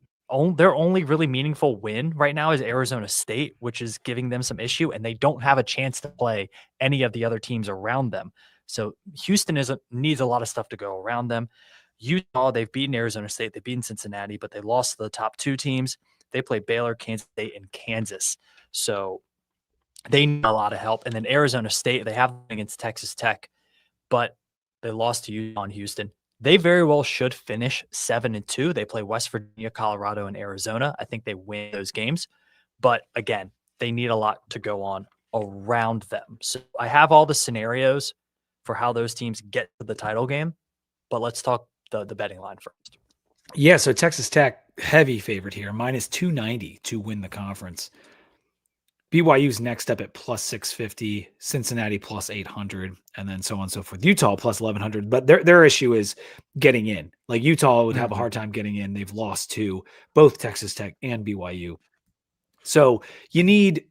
their only really meaningful win right now is Arizona State, which is giving them some issue, and they don't have a chance to play any of the other teams around them. So Houston needs a lot of stuff to go around them. Utah, they've beaten Arizona State, they've beaten Cincinnati, but they lost to the top 2 teams. They play Baylor, Kansas State, and Kansas. So they need a lot of help. And then Arizona State, they have against Texas Tech, but they lost to Utah and Houston. They very well should finish 7-2. They play West Virginia, Colorado, and Arizona. I think they win those games. But again, they need a lot to go on around them. So I have all the scenarios for how those teams get to the title game. But let's talk the betting line first. Yeah, so Texas Tech, heavy favorite here, minus 290 to win the conference. BYU's next up at plus 650, Cincinnati plus 800, and then so on and so forth. Utah plus 1100, but their issue is getting in. Like Utah would have a hard time getting in. They've lost to both Texas Tech and BYU. So you need,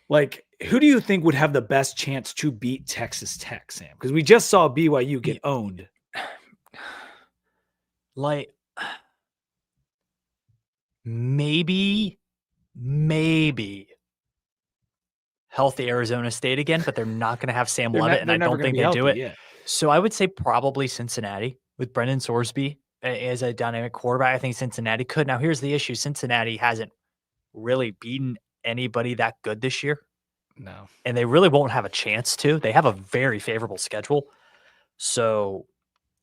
like, who do you think would have the best chance to beat Texas Tech, Sam? Because we just saw BYU get owned. Like, maybe healthy Arizona State again, but they're not going to have Sam Levitt, and I don't think they do it. Yeah. So I would say probably Cincinnati with Brendan Sorsby as a dynamic quarterback. I think Cincinnati could. Now, here's the issue. Cincinnati hasn't really beaten anybody that good this year. No. And they really won't have a chance to. They have a very favorable schedule. So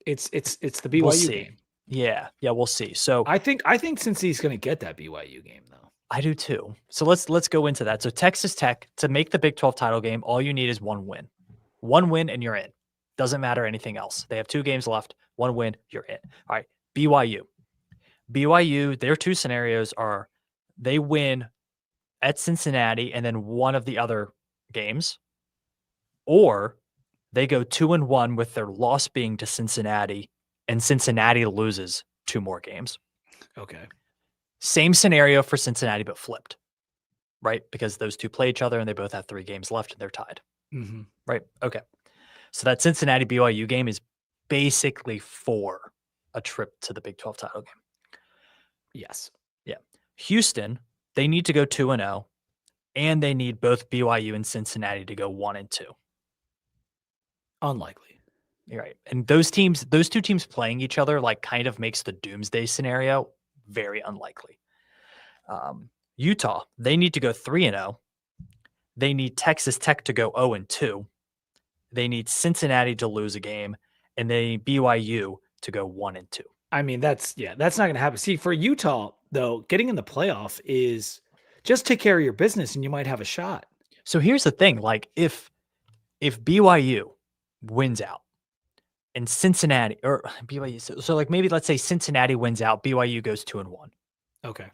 it's the BYU game. Yeah, we'll see. So I think Cincy's going to get that BYU game though. I do too. So let's go into that. So Texas Tech, to make the Big 12 title game, all you need is 1 win. 1 win and you're in. Doesn't matter anything else. They have 2 games left. 1 win, you're in. All right. BYU, their 2 scenarios are they win at Cincinnati and then one of the other games, or they go 2-1 with their loss being to Cincinnati, and Cincinnati loses 2 more games. Okay. Same scenario for Cincinnati, but flipped, right? Because those 2 play each other and they both have 3 games left and they're tied. Mm-hmm. Right? Okay. So that Cincinnati BYU game is basically for a trip to the Big 12 title game. Yes. Yeah. Houston, they need to go 2-0, and they need both BYU and Cincinnati to go 1-2. Unlikely. You're right. And those 2 teams playing each other like kind of makes the doomsday scenario very unlikely. Utah, they need to go 3-0. They need Texas Tech to go 0-2. They need Cincinnati to lose a game, and they need BYU to go 1-2. I mean, that's not going to happen. See, for Utah, though, getting in the playoff is just take care of your business and you might have a shot. So here's the thing. Like, if BYU wins out and Cincinnati, or BYU, so like maybe let's say Cincinnati wins out, BYU goes 2-1. Okay.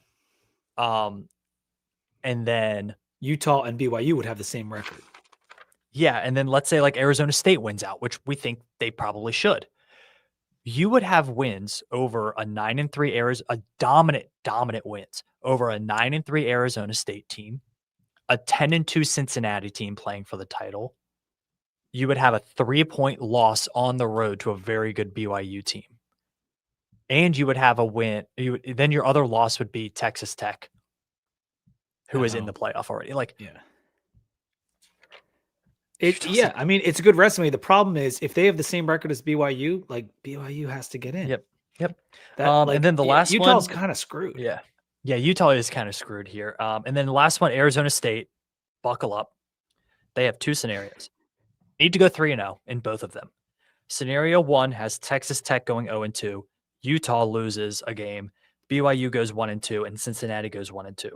And then Utah and BYU would have the same record. Yeah, and then let's say like Arizona State wins out, which we think they probably should. You would have wins over a 9-3 a dominant wins over a 9-3 Arizona State team, a 10-2 Cincinnati team playing for the title. You would have a 3-point loss on the road to a very good BYU team. And you would have a win. Then your other loss would be Texas Tech, who is in the playoff already. Like, yeah. I mean, it's a good resume. The problem is if they have the same record as BYU, like BYU has to get in. Yep. That like and then the last Utah's one, kind of screwed. Yeah, Utah is kind of screwed here. And then the last one, Arizona State, buckle up. They have two scenarios. Need to go 3-0 in both of them. Scenario 1 has Texas Tech going 0-2. Utah loses a game. BYU goes 1-2, and Cincinnati goes 1-2.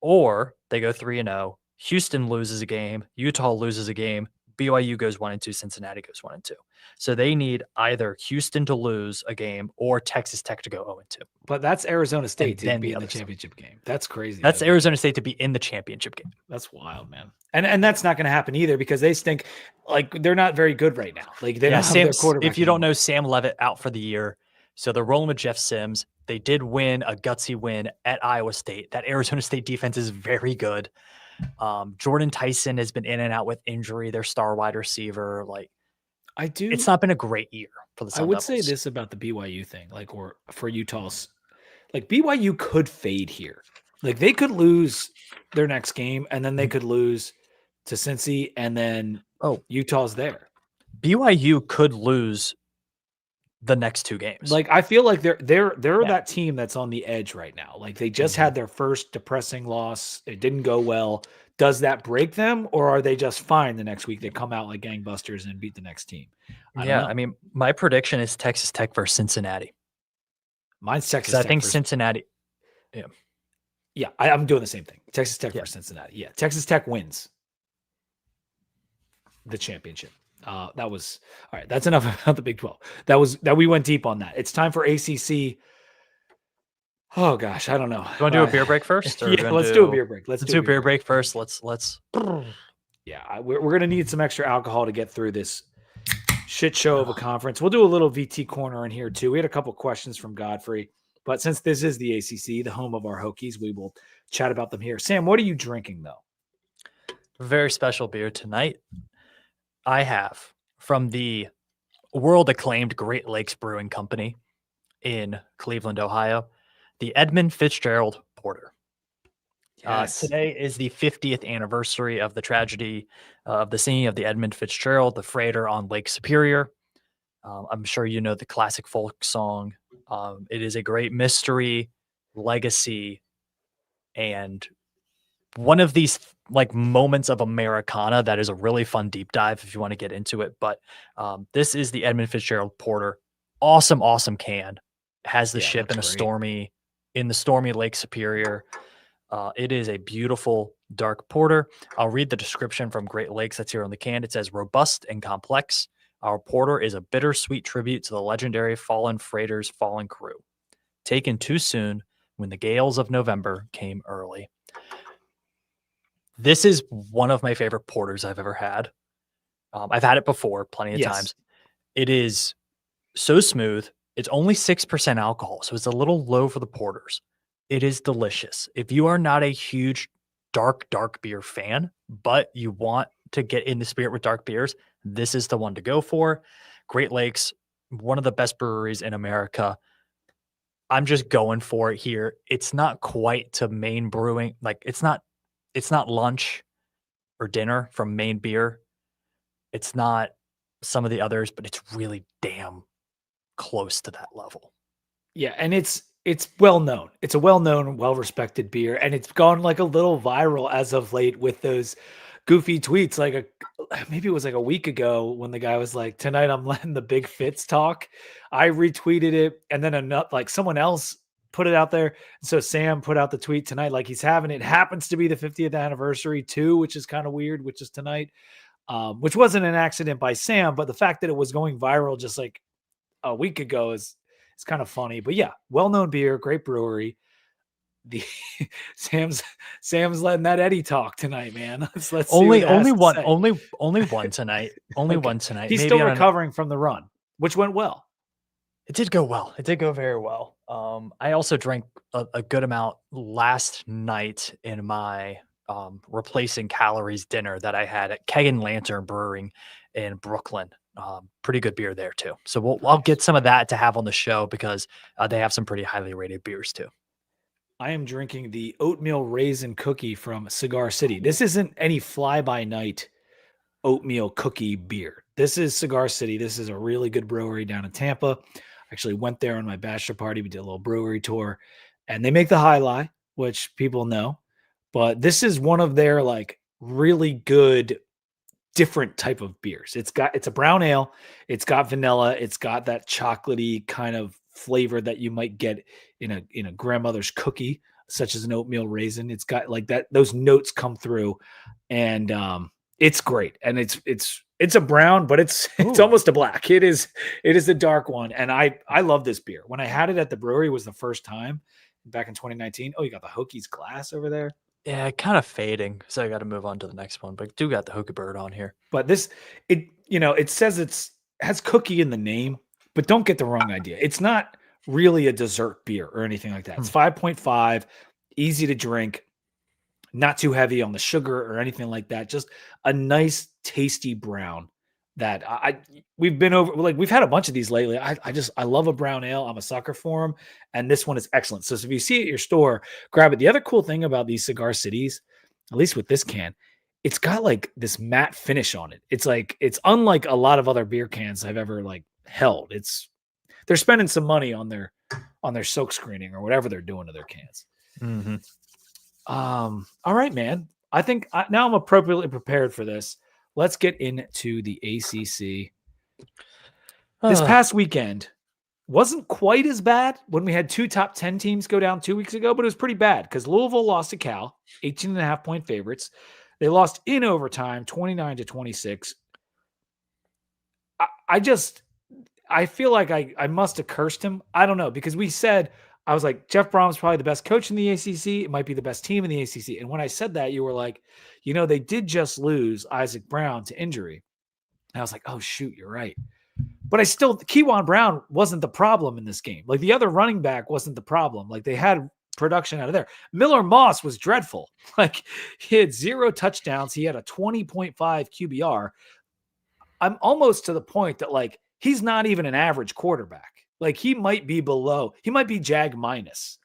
Or they go 3-0. Houston loses a game. Utah loses a game. BYU goes 1-2. Cincinnati goes 1-2. So they need either Houston to lose a game or Texas Tech to go 0-2. But that's Arizona State to be in the championship game. That's crazy. That's Arizona State to be in the championship game. That's wild, man. And that's not going to happen either because they stink. Like they're not very good right now. Like they don't have their quarterback. If you don't know, Sam Levitt out for the year. So they're rolling with Jeff Sims. They did win a gutsy win at Iowa State. That Arizona State defense is very good. Jordan Tyson has been in and out with injury. Their star wide receiver. It's not been a great year for the Sun Devils. Say this about the BYU thing, or for Utah's, BYU could fade here. Like they could lose their next game and then they could lose to Cincy and then Utah's there. BYU could lose the next two games. I feel like they're that team that's on the edge right now. Like they just had their first depressing loss. It didn't go well. Does that break them or are they just fine the next week? They come out like gangbusters and beat the next team. I mean, my prediction is Texas Tech versus Cincinnati. Mine's Texas Tech. I think Cincinnati. Yeah, I'm doing the same thing. Texas Tech versus Cincinnati. Yeah, Texas Tech wins the championship. That was all right. That's enough about the Big 12. That we went deep on that. It's time for ACC. Oh gosh, I don't know. You want to do a beer break first? Let's do a beer break. Let's do a beer break first. Let's. Yeah, we're gonna need some extra alcohol to get through this shit show of a conference. We'll do a little VT corner in here too. We had a couple questions from Godfrey, but since this is the ACC, the home of our Hokies, we will chat about them here. Sam, what are you drinking though? Very special beer tonight. I have from the world-acclaimed Great Lakes Brewing Company in Cleveland, Ohio, the Edmund Fitzgerald Porter. Yes. Today is the 50th anniversary of the tragedy of the sinking of the Edmund Fitzgerald, the freighter on Lake Superior. I'm sure you know the classic folk song. It is a great mystery, legacy, and one of these moments of Americana that is a really fun deep dive if you want to get into it. But this is the Edmund Fitzgerald Porter. Awesome can. Has the ship in the stormy Lake Superior. It is a beautiful dark porter. I'll read the description from Great Lakes that's here on the can. It says, robust and complex. Our porter is a bittersweet tribute to the legendary fallen freighter's fallen crew. Taken too soon when the gales of November came early. This is one of my favorite porters I've ever had. I've had it before plenty of times. It is so smooth. It's only 6% alcohol, so it's a little low for the porters. It is delicious. If you are not a huge dark beer fan, but you want to get in the spirit with dark beers, this is the one to go for. Great Lakes, one of the best breweries in America. I'm just going for it here. It's not quite to Maine Brewing. It's not lunch or dinner from Maine Beer. It's not some of the others, but it's really damn close to that level. Yeah, and it's well known. It's a well-known, well-respected beer, and it's gone a little viral as of late with those goofy tweets. Maybe it was a week ago when the guy was like, "Tonight I'm letting the big Fitz talk." I retweeted it, and then someone else put it out there. So Sam put out the tweet tonight, he's having it. Happens to be the 50th anniversary too, which is kind of weird, which is tonight, which wasn't an accident by Sam, but the fact that it was going viral just a week ago is kind of funny. But yeah, well-known beer, great brewery. The Sam's letting that Eddie talk tonight, man. Let's only one tonight. Only one tonight. He's still recovering from the run, which went well. It did go well. It did go very well. I also drank a good amount last night in my replacing calories dinner that I had at Keg and Lantern Brewing in Brooklyn. Pretty good beer there too. So I'll get some of that to have on the show because they have some pretty highly rated beers too. I am drinking the oatmeal raisin cookie from Cigar City. This isn't any fly-by-night oatmeal cookie beer. This is Cigar City. This is a really good brewery down in Tampa. I actually went there on my bachelor party. We did a little brewery tour, and they make the High Lie, which people know. But this is one of their like really good different type of beers. It's a brown ale. It's got vanilla. It's got that chocolatey kind of flavor that you might get in a grandmother's cookie, such as an oatmeal raisin. It's got like that. Those notes come through, and it's great. And it's a brown, but it's Ooh. almost a black. It is a dark one, and I love this beer. When I had it at the brewery, it was the first time back in 2019. Oh, you got the Hokies glass over there. Yeah, kind of fading, so I got to move on to the next one. But do got the Hoka Bird on here. But it says has cookie in the name, but don't get the wrong idea. It's not really a dessert beer or anything like that. It's 5.5, easy to drink, not too heavy on the sugar or anything like that. Just a nice, tasty brown that we've been over. Like we've had a bunch of these lately. I love a brown ale. I'm a sucker for them, and this one is excellent. So if you see it at your store, grab it. The other cool thing about these Cigar Cities, at least with this can, it's got like this matte finish on it. It's unlike a lot of other beer cans I've ever like held. They're spending some money on their silk screening or whatever they're doing to their cans. Mm-hmm. All right, man. I think now I'm appropriately prepared for this. Let's get into the ACC. This past weekend wasn't quite as bad when we had two top 10 teams go down 2 weeks ago, but it was pretty bad because Louisville lost to Cal, 18.5-point favorites. They lost in overtime, 29-26. I feel like I must have cursed him. I don't know, because I was like, Jeff Brom's probably the best coach in the ACC. It might be the best team in the ACC. And when I said that, you were like, they did just lose Isaac Brown to injury. And I was like, oh, shoot, you're right. But Kewan Brown wasn't the problem in this game. Like the other running back wasn't the problem. Like they had production out of there. Miller Moss was dreadful. Like he had 0 touchdowns. He had a 20.5 QBR. I'm almost to the point that like he's not even an average quarterback. Like he might be Jag minus.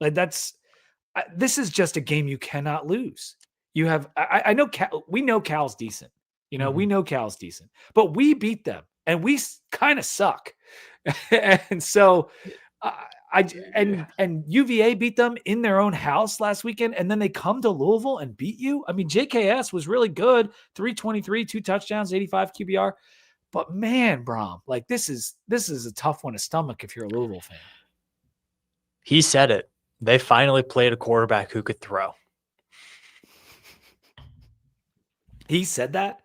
Like this is just a game you cannot lose. You have, I know we know Cal's decent. We know Cal's decent, but we beat them and we kind of suck. And so and UVA beat them in their own house last weekend. And then they come to Louisville and beat you. I mean, JKS was really good. 323, 2 touchdowns, 85 QBR. But man, Brom, like this is a tough one to stomach if you're a Louisville fan. He said it. They finally played a quarterback who could throw. He said that?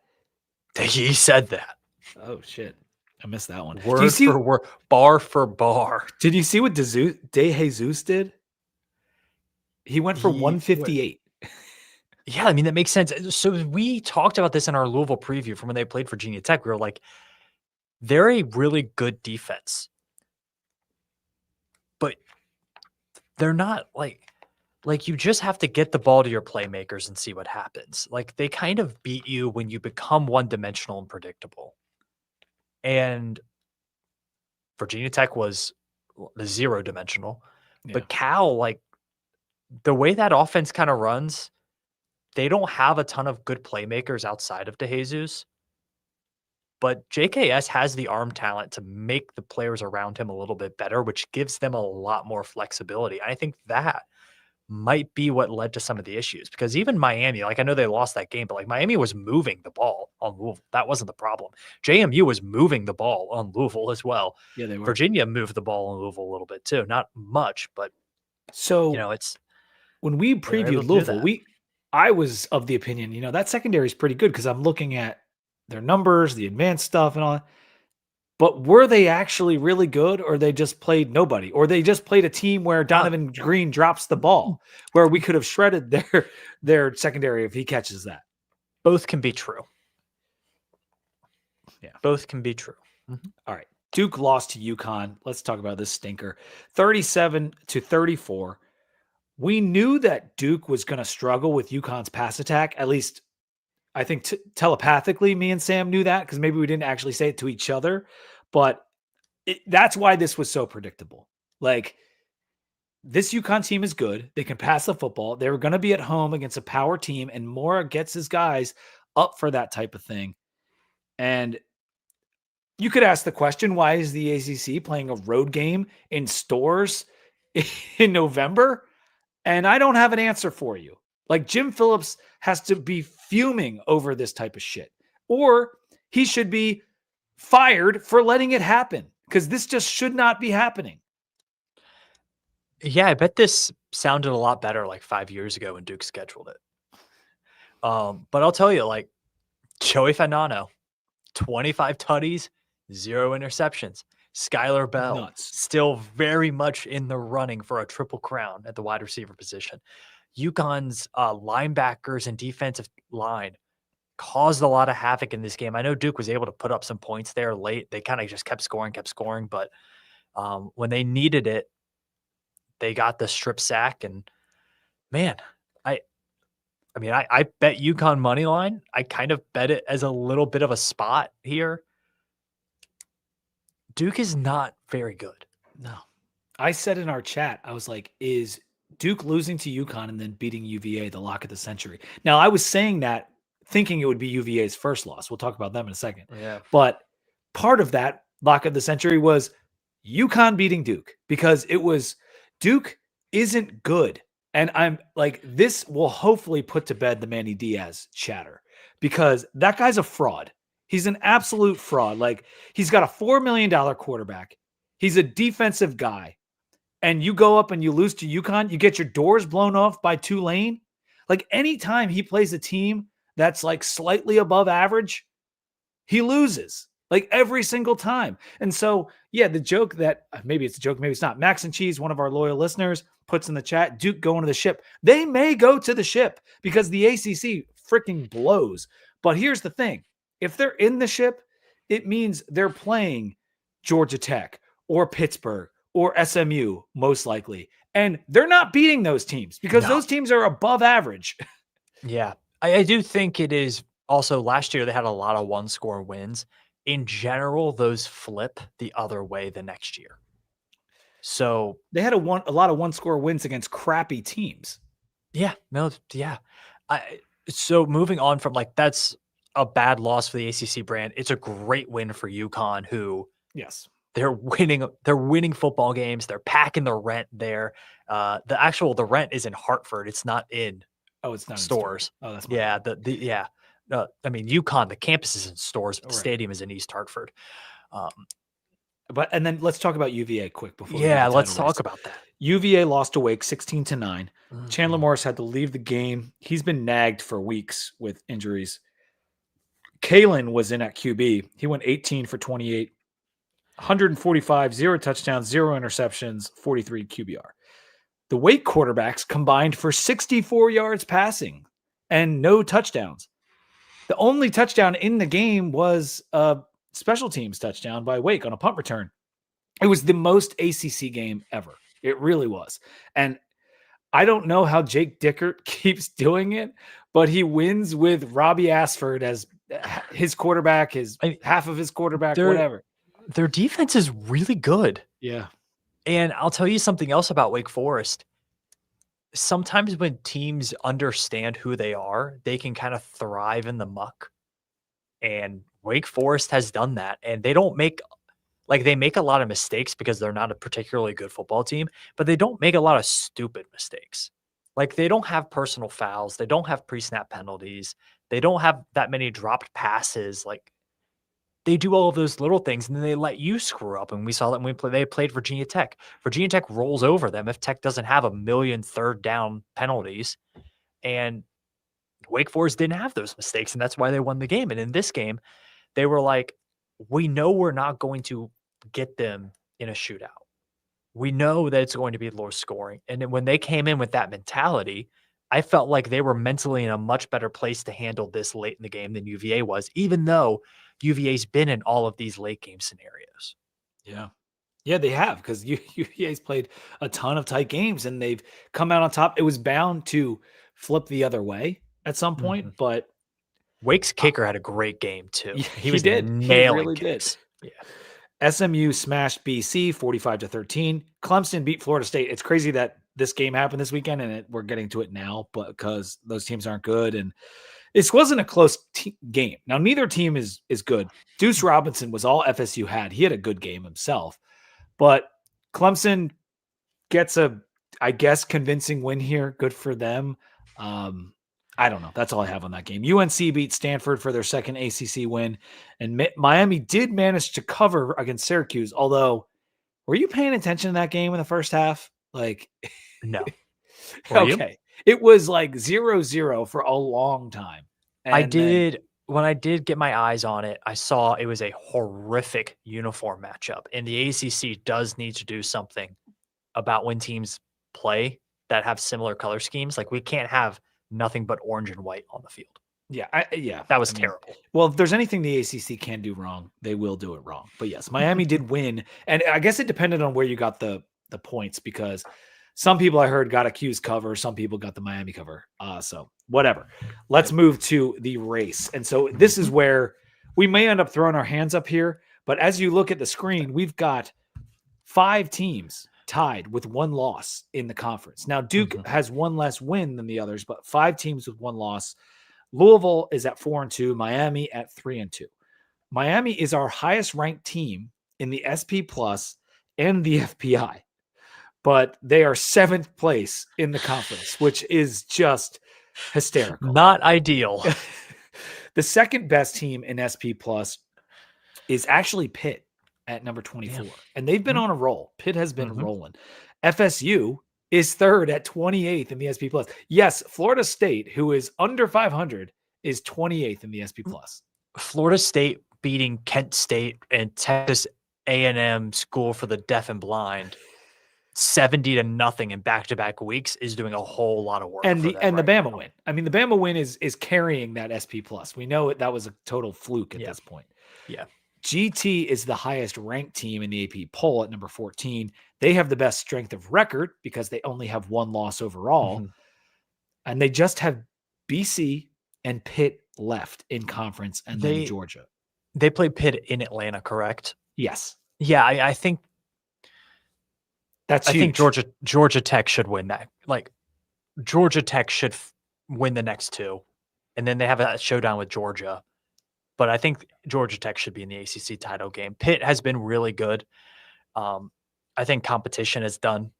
He said that. Oh, shit. I missed that one. Word for word, bar for bar. Did you see what De Jesus did? He went for 158. Yeah, I mean, that makes sense. So we talked about this in our Louisville preview from when they played Virginia Tech. We were like, they're a really good defense, but they're not like you just have to get the ball to your playmakers and see what happens. Like they kind of beat you when you become one-dimensional and predictable. And Virginia Tech was 0-dimensional, but Cal, like the way that offense kind of runs, they don't have a ton of good playmakers outside of DeJesus, but JKS has the arm talent to make the players around him a little bit better, which gives them a lot more flexibility. I think that might be what led to some of the issues, because even Miami, like I know they lost that game, but like Miami was moving the ball on Louisville. That wasn't the problem. JMU was moving the ball on Louisville as well. Yeah, they were. Virginia moved the ball on Louisville a little bit too. Not much, but it's when we previewed Louisville, I was of the opinion, that secondary is pretty good because I'm looking at their numbers, the advanced stuff and all that. But were they actually really good, or they just played nobody, or they just played a team where Donovan Green drops the ball, where we could have shredded their secondary if he catches that? Both can be true. Yeah. Both can be true. Mm-hmm. All right. Duke lost to UConn. Let's talk about this stinker. 37-34. We knew that Duke was going to struggle with UConn's pass attack. At least I think telepathically, me and Sam knew that because maybe we didn't actually say it to each other. But that's why this was so predictable. Like, this UConn team is good. They can pass the football. They were going to be at home against a power team, and Mora gets his guys up for that type of thing. And you could ask the question, why is the ACC playing a road game in stores in November? And I don't have an answer for you. Like, Jim Phillips has to be fuming over this type of shit, or he should be fired for letting it happen, because this just should not be happening. Yeah, I bet this sounded a lot better like 5 years ago when Duke scheduled it. But I'll tell you, like, Joey Fanano, 25 tutties, 0 interceptions. Skylar Bell, Nuts. still very much in the running for a triple crown at the wide receiver position. UConn's linebackers and defensive line caused a lot of havoc in this game. I know Duke was able to put up some points there late. They kind of just kept scoring. But when they needed it, they got the strip sack. And man, I bet UConn money line. I kind of bet it as a little bit of a spot here. Duke is not very good. No. I said in our chat, I was like, is Duke losing to UConn and then beating UVA the lock of the century? Now, I was saying that thinking it would be UVA's first loss. We'll talk about them in a second. Yeah. But part of that lock of the century was UConn beating Duke, because it was Duke isn't good. And I'm like, this will hopefully put to bed the Manny Diaz chatter, because that guy's a fraud. He's an absolute fraud. Like, he's got a $4 million quarterback. He's a defensive guy. And you go up and you lose to UConn, you get your doors blown off by Tulane. Like, anytime he plays a team that's like slightly above average, he loses, like, every single time. And so, yeah, the joke that maybe it's a joke, maybe it's not. Max and Cheese, one of our loyal listeners, puts in the chat, Duke going to the ship. They may go to the ship because the ACC freaking blows. But here's the thing. If they're in the ship, it means they're playing Georgia Tech or Pittsburgh or SMU, most likely. And they're not beating those teams because those teams are above average. Yeah. I do think it is also, last year they had a lot of one-score wins. In general, those flip the other way the next year. So they had a lot of one-score wins against crappy teams. Yeah. No, yeah. So moving on from, like, that's a bad loss for the ACC brand. It's a great win for UConn, who they're winning football games. They're packing the rent there. The rent is in Hartford. It's not in it's not stores. Oh, that's yeah. I mean, UConn, the campus is in stores, but the stadium is in East Hartford. And then let's talk about UVA quick before. Let's talk about that. UVA lost to Wake 16-9. Mm-hmm. Chandler Morris had to leave the game. He's been nagged for weeks with injuries. Kalen was in at QB. He went 18 for 28, 145, 0 touchdowns, 0 interceptions, 43 QBR. The Wake quarterbacks combined for 64 yards passing and no touchdowns. The only touchdown in the game was a special teams touchdown by Wake on a punt return. It was the most ACC game ever. It really was. And I don't know how Jake Dickert keeps doing it, but he wins with Robbie Ashford as his quarterback, half of his quarterback, whatever. Their defense is really good. Yeah. And I'll tell you something else about Wake Forest. Sometimes when teams understand who they are, they can kind of thrive in the muck. And Wake Forest has done that. And they don't make, they make a lot of mistakes because they're not a particularly good football team, but they don't make a lot of stupid mistakes. Like, they don't have personal fouls. They don't have pre-snap penalties. They don't have that many dropped passes. Like, they do all of those little things, and then they let you screw up. And we saw that when they played Virginia Tech. Virginia Tech rolls over them if Tech doesn't have a million third down penalties. And Wake Forest didn't have those mistakes, and that's why they won the game. And in this game, they were like, we know we're not going to get them in a shootout. We know that it's going to be low scoring. And then when they came in with that mentality, I felt like they were mentally in a much better place to handle this late in the game than UVA was, even though UVA's been in all of these late game scenarios. Yeah. Yeah, they have, because UVA's played a ton of tight games and they've come out on top. It was bound to flip the other way at some point, but Wake's kicker had a great game too. He was did. Nailing he really kicks. did. Yeah. SMU smashed BC 45-13. Clemson beat Florida State. It's crazy that this game happened this weekend, and we're getting to it now, but because those teams aren't good, and This wasn't a close game. Now, neither team is good. Deuce Robinson was all FSU had. He had a good game himself. But Clemson gets a, I guess, convincing win here. Good for them. I don't know. That's all I have on that game. UNC beat Stanford for their second ACC win. And Miami did manage to cover against Syracuse. Although, were you paying attention to that game in the first half? Like, No. okay. It was like 0-0 for a long time. And when I did get my eyes on it, I saw it was a horrific uniform matchup. And the ACC does need to do something about when teams play that have similar color schemes. Like, we can't have nothing but orange and white on the field. Yeah. That was terrible. Well, if there's anything the ACC can do wrong, they will do it wrong. But yes, Miami did win. And I guess it depended on where you got the points, because some people I heard got a Q's cover. Some people got the Miami cover. So whatever. Let's move to the race. And so this is where we may end up throwing our hands up here. But as you look at the screen, we've got 5 teams tied with 1 loss in the conference. Now, Duke has 1 less win than the others, but 5 teams with 1 loss. Louisville is at 4-2, Miami at 3-2. Miami is our highest ranked team in the SP Plus and the FPI, but they are 7th place in the conference, which is just hysterical. Not ideal. The second best team in SP Plus is actually Pitt at number 24, and they've been on a roll. Pitt has been rolling. FSU is 3rd at 28th in the SP Plus. Yes, Florida State, who is under 500, is 28th in the SP Plus. Florida State beating Kent State and Texas A&M School for the Deaf and Blind 70-0 in back-to-back weeks is doing a whole lot of work. And the Bama win. I mean, the Bama win is carrying that SP Plus. We know that was a total fluke at this point. Yeah. GT is the highest ranked team in the AP poll at number 14. They have the best strength of record because they only have 1 loss overall. And they just have BC and Pitt left in conference, and then Georgia. They play Pitt in Atlanta, correct? Yes. Yeah, I think that's huge. I think Georgia Tech should win that. Like, Georgia Tech should win the next 2. And then they have a showdown with Georgia. But I think Georgia Tech should be in the ACC title game. Pitt has been really good. I think competition has done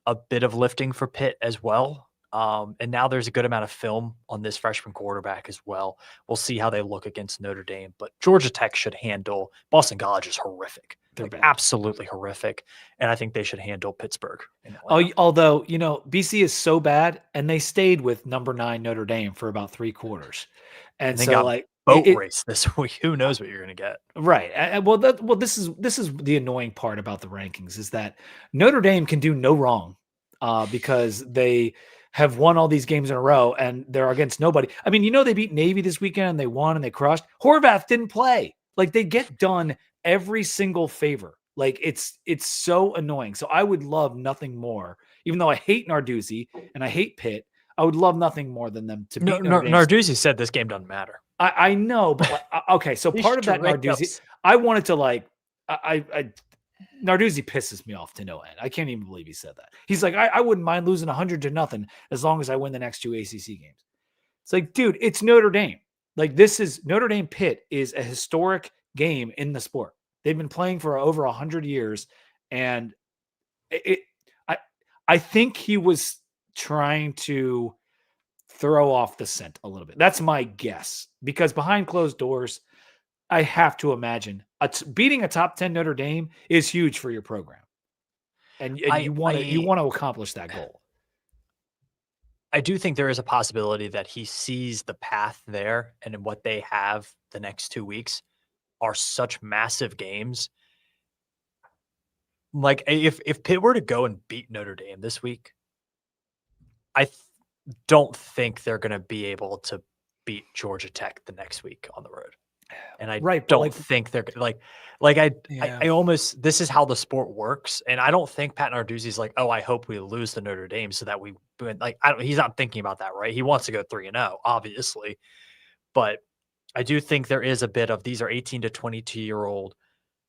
a bit of lifting for Pitt as well. And now there's a good amount of film on this freshman quarterback as well. We'll see how they look against Notre Dame. But Georgia Tech should handle – Boston College is horrific. They're absolutely horrific. And I think they should handle Pittsburgh. Although, BC is so bad, and they stayed with number 9 Notre Dame for about 3 quarters. And so, boat race this week. Who knows what you're going to get? Right. This is the annoying part about the rankings, is that Notre Dame can do no wrong because they have won all these games in a row and they're against nobody. I mean, they beat Navy this weekend and they won and they crushed. Horvath didn't play. Like, they get done every single favor. Like, it's so annoying. So I would love nothing more, even though I hate Narduzzi and I hate Pitt. I would love nothing more than them to beat Notre Dame. Narduzzi said this game doesn't matter. I know, but okay. So part of that Narduzzi, I wanted to Narduzzi pisses me off to no end. I can't even believe he said that. He's like, I wouldn't mind losing 100-0 as long as I win the next 2 ACC games. It's like, dude, it's Notre Dame. Like, this is Notre Dame Pitt is a historic game in the sport. They've been playing for over 100 years, and I think he was trying to throw off the scent a little bit. That's my guess, because behind closed doors, I have to imagine beating a top 10 Notre Dame is huge for your program. And you want to accomplish that goal. I do think there is a possibility that he sees the path there, and what they have the next 2 weeks are such massive games. Like, if Pitt were to go and beat Notre Dame this week, I don't think they're going to be able to beat Georgia Tech the next week on the road. And I don't think they're I almost, this is how the sport works. And I don't think Pat Narduzzi's like, oh, I hope we lose to Notre Dame so that we he's not thinking about that, right? He wants to go 3-0, obviously. But I do think there is a bit of, these are 18 to 22-year-old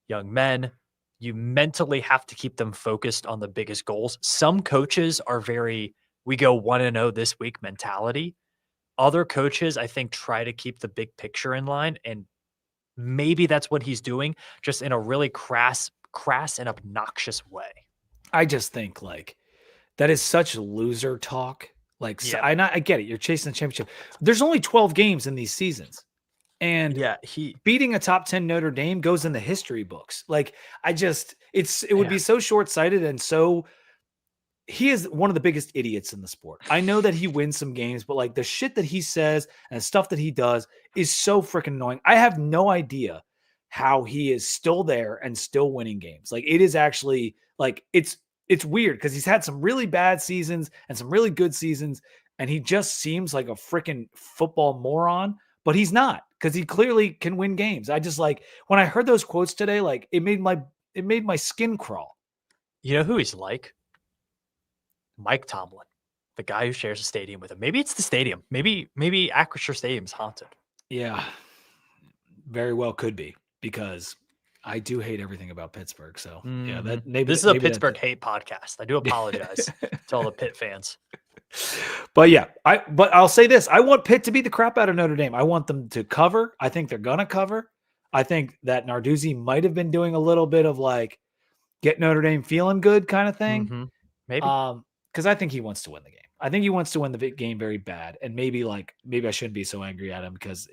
young men. You mentally have to keep them focused on the biggest goals. Some coaches are we go 1-0 this week mentality. other coaches, I think, try to keep the big picture in line, and maybe that's what he's doing, just in a really crass and obnoxious way. I just think like that is such loser talk. Like Yeah. I get it. You're chasing the championship. There's only 12 games in these seasons. And Yeah, beating a top 10 Notre Dame goes in the history books. Like it would be so short-sighted and so he is one of the biggest idiots in the sport. I know that he wins some games, but like the shit that he says and the stuff that he does is so freaking annoying. I have no idea how he is still there and still winning games. Like it is actually like it's weird because he's had some really bad seasons and some really good seasons, and he just seems like a freaking football moron, but he's not because he clearly can win games. I just like when I heard those quotes today, like it made my skin crawl. You know who he's like? Mike Tomlin, the guy who shares a stadium with him. Maybe it's the stadium. Maybe Acrisure Stadium's haunted. Yeah, very well could be because I do hate everything about Pittsburgh. So yeah, that maybe this is a Pittsburgh hate podcast. I do apologize to all the Pitt fans. But yeah, but I'll say this: I want Pitt to beat the crap out of Notre Dame. I want them to cover. I think they're gonna cover. I think that Narduzzi might have been doing a little bit of like get Notre Dame feeling good kind of thing. Maybe. Because I think he wants to win the game. I think he wants to win the game very bad. And maybe I shouldn't be so angry at him because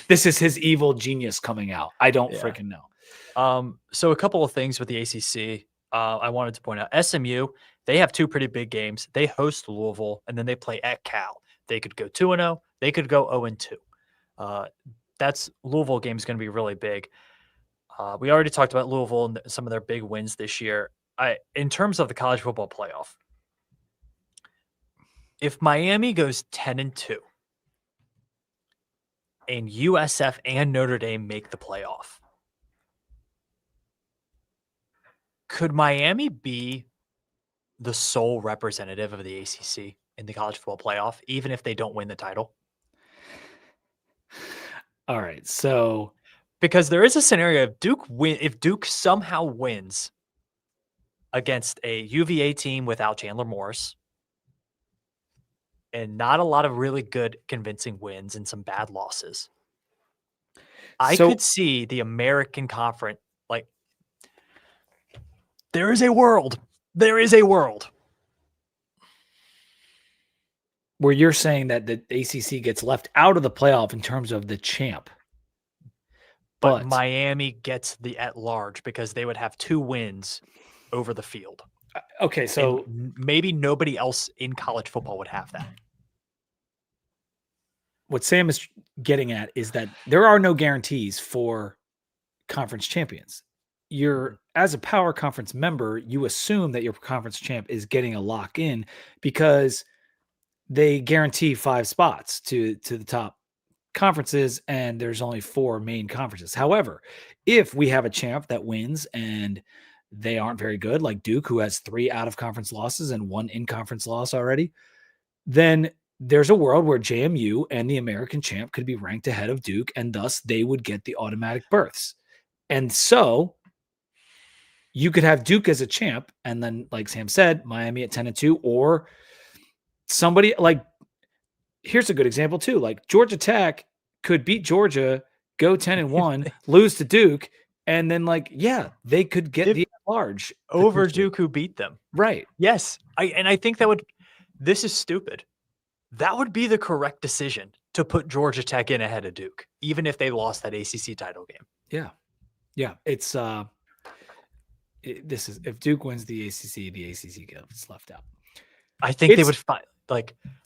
this is his evil genius coming out. I don't freaking know. So a couple of things with the ACC I wanted to point out. SMU, they have two pretty big games. They host Louisville, and then they play at Cal. They could go 2-0. They could go 0-2. That's Louisville game is going to be really big. We already talked about Louisville and some of their big wins this year. In terms of the college football playoff, if Miami goes 10-2 and USF and Notre Dame make the playoff, could Miami be the sole representative of the ACC in the college football playoff, even if they don't win the title? All right, so because there is a scenario if Duke somehow wins against a UVA team without Chandler Morris, and not a lot of really good convincing wins and some bad losses, I could see the American Conference, like, there is a world where you're saying that the ACC gets left out of the playoff in terms of the champ. But Miami gets the at-large because they would have 2 wins over the field. Okay, so and maybe nobody else in college football would have that. What Sam is getting at is that there are no guarantees for conference champions. As a power conference member, you assume that your conference champ is getting a lock in because they guarantee 5 spots to the top conferences, and there's only 4 main conferences. However, if we have a champ that wins and they aren't very good, like Duke, who has 3 out-of-conference losses and 1 in-conference loss already, then there's a world where JMU and the American champ could be ranked ahead of Duke, and thus they would get the automatic berths. And so you could have Duke as a champ, and then, like Sam said, Miami at 10-2, or somebody like, here's a good example too. Like Georgia Tech could beat Georgia, go 10-1, lose to Duke, and then they could get the large over Duke, who beat them. Right. Yes. I think this is stupid. That would be the correct decision to put Georgia Tech in ahead of Duke, even if they lost that ACC title game. Yeah. Yeah. It's if Duke wins the ACC gets left out. I think they would find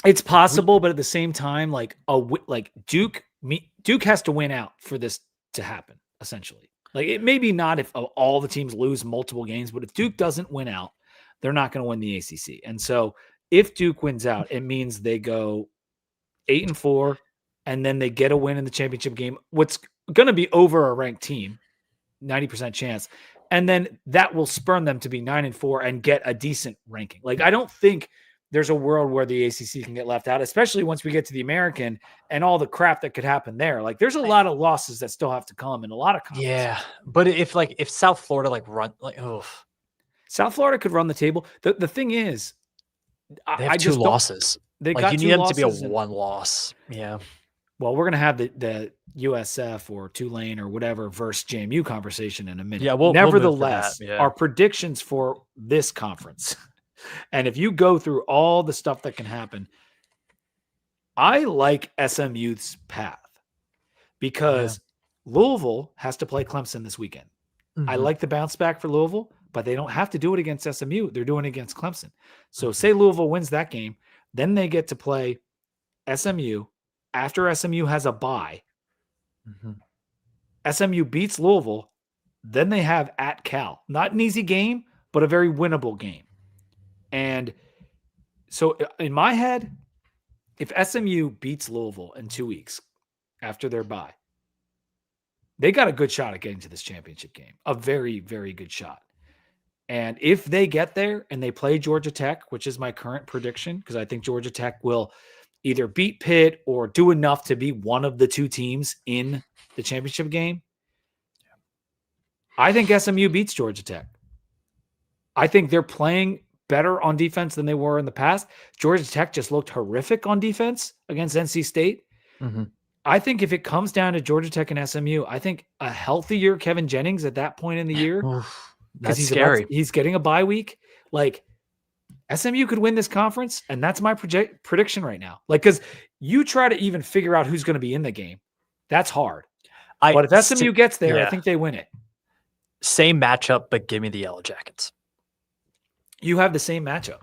it's possible, but at the same time, Duke has to win out for this to happen, essentially. Like, it may be not if all the teams lose multiple games, but if Duke doesn't win out, they're not going to win the ACC. And so if Duke wins out, it means they go 8-4, and then they get a win in the championship game. What's going to be over a ranked team, 90% chance. And then that will spurn them to be 9-4 and get a decent ranking. Like, I don't think there's a world where the ACC can get left out, especially once we get to the American and all the crap that could happen there. Like, there's a lot of losses that still have to come in a lot of conferences. Yeah, but if South Florida South Florida could run the table. The thing is, they have 2 losses. They Like got you need 2 them to be a losses and one loss. Yeah. well, we're gonna have the USF or Tulane or whatever versus JMU conversation in a minute. Yeah, we'll move to that. Nevertheless, Yeah. our predictions for this conference, and if you go through all the stuff that can happen, I like SMU's path because Louisville has to play Clemson this weekend. I Mhm. like the bounce back for Louisville, but they don't have to do it against SMU. They're doing it against Clemson. So say Louisville wins that game, then they get to play SMU after SMU has a bye. Mhm. SMU beats Louisville, then they have at Cal. Not an easy game, but a very winnable game. And so in my head, if SMU beats Louisville in 2 weeks after their bye, they got a good shot at getting to this championship game. A very, very good shot. And if they get there and they play Georgia Tech, which is my current prediction, because I think Georgia Tech will either beat Pitt or do enough to be one of the 2 teams in the championship game, I think SMU beats Georgia Tech. I think they're playing better on defense than they were in the past. Georgia Tech just looked horrific on defense against NC State. Mhm. I think if it comes down to Georgia Tech and SMU, I think a healthier Kevin Jennings at that point in the year, Oof, because that's scary. he's getting a bye week. Like SMU could win this conference, and that's my prediction right now. Like, because you try to even figure out who's going to be in the game, that's hard. But if SMU gets there, I think they win it. Same matchup, but give me the Yellow Jackets. You have the same matchup.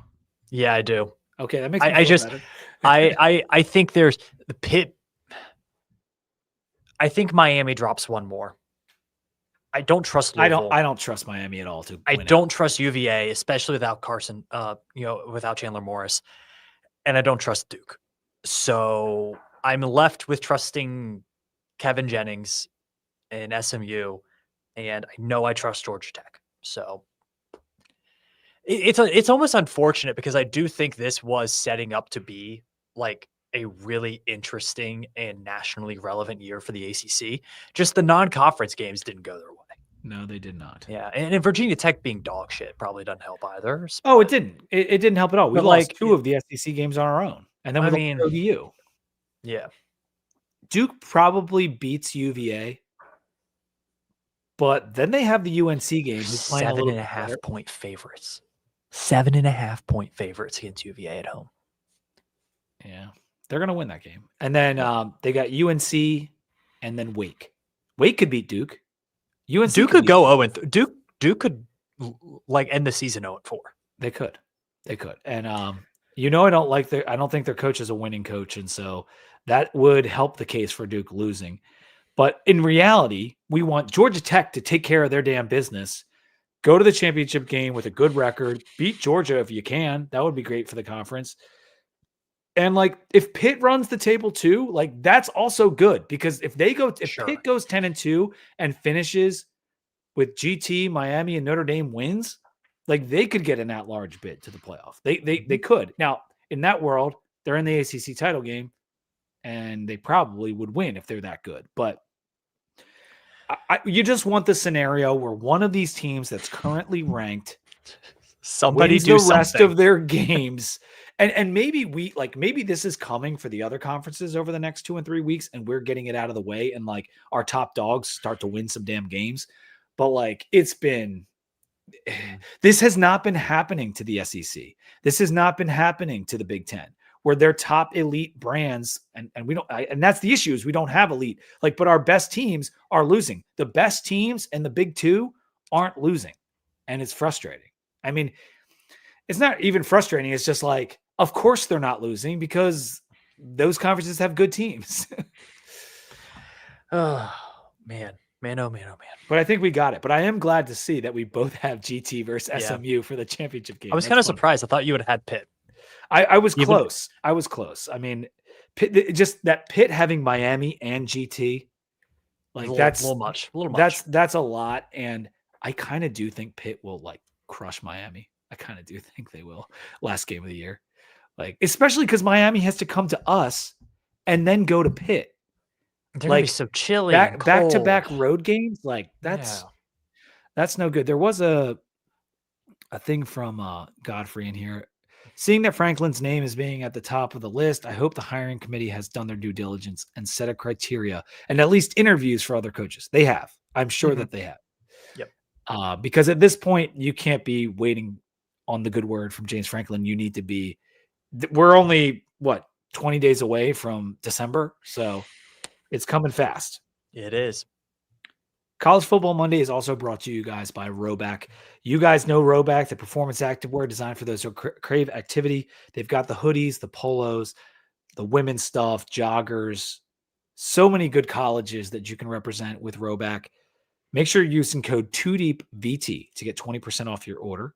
Yeah, I do. Okay, that makes me feel better. I think there's the Pitt. I think Miami drops one more. I don't trust Louisville. I don't trust Miami at all. I don't trust UVA, especially without Carson. Without Chandler Morris, and I don't trust Duke. So I'm left with trusting Kevin Jennings and SMU, and I know I trust Georgia Tech. So it's almost unfortunate because I do think this was setting up to be like a really interesting and nationally relevant year for the ACC. Just the non-conference games didn't go their way. No, they did not. Yeah, and Virginia Tech being dog shit probably doesn't help either. Oh, it didn't. It didn't help at all. We lost 2 of the SEC games on our own, and then we lost ODU. Yeah, Duke probably beats UVA, but then they have the UNC game. Who's playing 7.5 point favorites. 7.5 point favorites against UVA at home. Yeah, they're gonna win that game. And then they got UNC, and then Wake. Wake could beat Duke. UNC Duke could go 0-3. Duke could like end the season 0-4. They could. And I don't think their coach is a winning coach, and so that would help the case for Duke losing. But in reality, we want Georgia Tech to take care of their damn business, go to the championship game with a good record, beat Georgia if you can. That would be great for the conference. And like if Pitt runs the table too, like that's also good because if Pitt goes 10-2 and finishes with GT, Miami, and Notre Dame wins, like they could get an at-large bid to the playoff. They could. Now, in that world, they're in the ACC title game, and they probably would win if they're that good. But you just want the scenario where one of these teams that's currently ranked wins the rest of their games. And maybe this is coming for the other conferences over the next 2 and 3 weeks, and we're getting it out of the way, and like our top dogs start to win some damn games. But like this has not been happening to the SEC. This has not been happening to the Big Ten, where their top elite brands, and we don't, and that's the issue is we don't have elite. Like, but our best teams are losing. The best teams and the Big Two aren't losing, and it's frustrating. I mean, it's not even frustrating. It's just like, of course they're not losing because those conferences have good teams. Oh, man. But I think we got it. But I am glad to see that we both have GT versus SMU for the championship game. I was kind of surprised. I thought you would have had Pitt. I was close. I mean, Pitt, just that Pitt having Miami and GT, like that's a little much. That's a lot. And I kind of do think Pitt will like crush Miami. I kind of do think they will last game of the year. Like, especially because Miami has to come to us and then go to Pitt. They're gonna be so chilly. Back to back road games. Like that's no good. There was a thing from Godfrey in here Seeing that Franklin's name is being at the top of the list, I hope the hiring committee has done their due diligence and set a criteria and at least interviews for other coaches. They have. I'm sure that they have. Yep. Because at this point, you can't be waiting on the good word from James Franklin. You need to be. We're only, 20 days away from December. So it's coming fast. It is. College Football Monday is also brought to you guys by Roback. You guys know Roback, the performance activewear designed for those who crave activity. They've got the hoodies, the polos, the women's stuff, joggers, so many good colleges that you can represent with Roback. Make sure you're using code 2DEEPVT to get 20% off your order.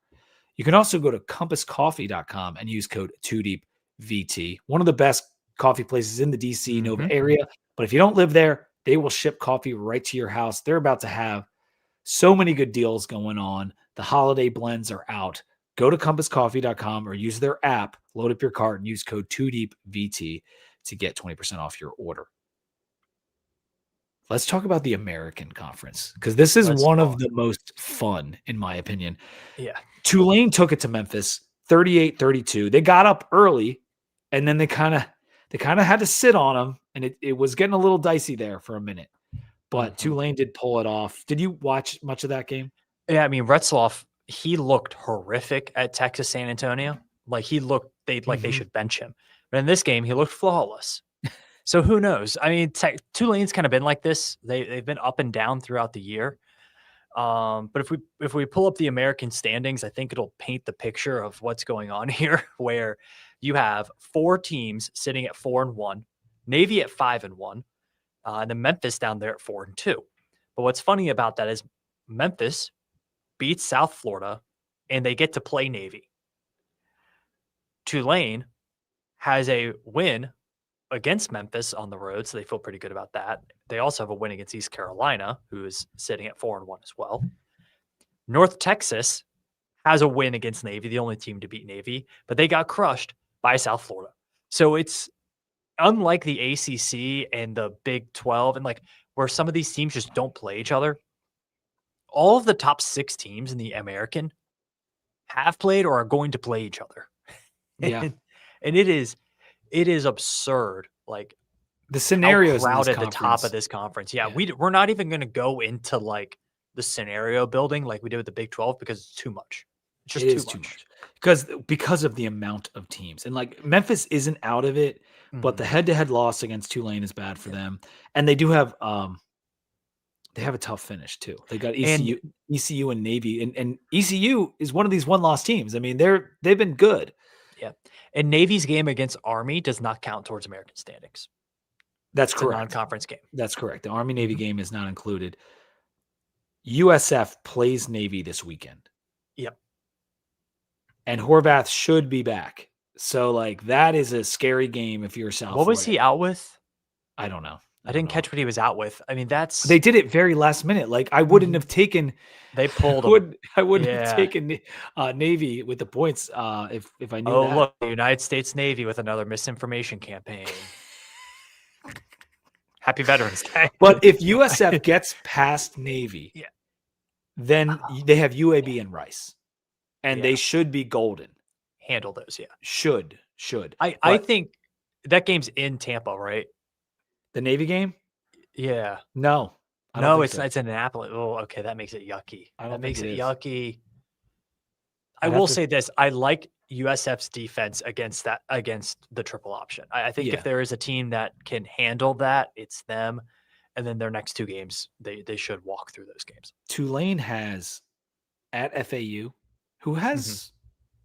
You can also go to compasscoffee.com and use code 2DEEPVT. One of the best coffee places in the DC Nova area. But if you don't live there, they will ship coffee right to your house. They're about to have so many good deals going on. The holiday blends are out. Go to compasscoffee.com or use their app, load up your cart, and use code 2DEEPVT to get 20% off your order. Let's talk about the American Conference, because this is one of the most fun, in my opinion. Yeah. Tulane took it to Memphis, 38-32. They got up early, and then they kind of had to sit on them, and it was getting a little dicey there for a minute. But Tulane did pull it off. Did you watch much of that game? Yeah, I mean, Retzloff, he looked horrific at Texas San Antonio. Like they should bench him. But in this game, he looked flawless. So who knows? I mean, Tulane's kind of been like this. They've been up and down throughout the year. But if we pull up the American standings, I think it'll paint the picture of what's going on here, where you have 4 teams sitting at 4-1, Navy at 5-1, and then Memphis down there at 4-2. But what's funny about that is Memphis beats South Florida, and they get to play Navy. Tulane has a win against Memphis on the road, so they feel pretty good about that. They also have a win against East Carolina, who is sitting at 4-1 as well. North Texas has a win against Navy, the only team to beat Navy, but they got crushed by South Florida. So it's unlike the ACC and the Big 12, and like where some of these teams just don't play each other. All of the top 6 teams in the American have played or are going to play each other. Yeah. And it is absurd. Like the scenarios crowded at the top of this conference. Yeah. We're not even going to go into like the scenario building like we did with the Big 12 because it's too much. It's just too much. Because of the amount of teams. And like Memphis isn't out of it, but the head-to-head loss against Tulane is bad for them. And they do have they have a tough finish too. They got ECU and Navy, and ECU is one of these one-loss teams. I mean, they've been good. Yeah. And Navy's game against Army does not count towards American standings. That's it's correct. A non-conference game. That's correct. The Army-Navy game is not included. USF plays Navy this weekend. Yep. And Horvath should be back. So, like, that is a scary game if you're South What was he out with? I don't know. I didn't catch what he was out with. I mean, they did it very last minute. Like, I wouldn't have taken. They pulled him. I wouldn't have taken Navy with the points if I knew. Oh, that. Look, the United States Navy with another misinformation campaign. Happy Veterans Day. But if USF gets past Navy, then they have UAB and Rice, and they should be golden. Handle those, Should. I think that game's in Tampa, right? The Navy game? Yeah. No. It's in Annapolis. Oh, okay. That makes it yucky. That makes it yucky. I will say this. I like USF's defense against the triple option. I think if there is a team that can handle that, it's them. And then their next 2 games, they should walk through those games. Tulane has at FAU, who has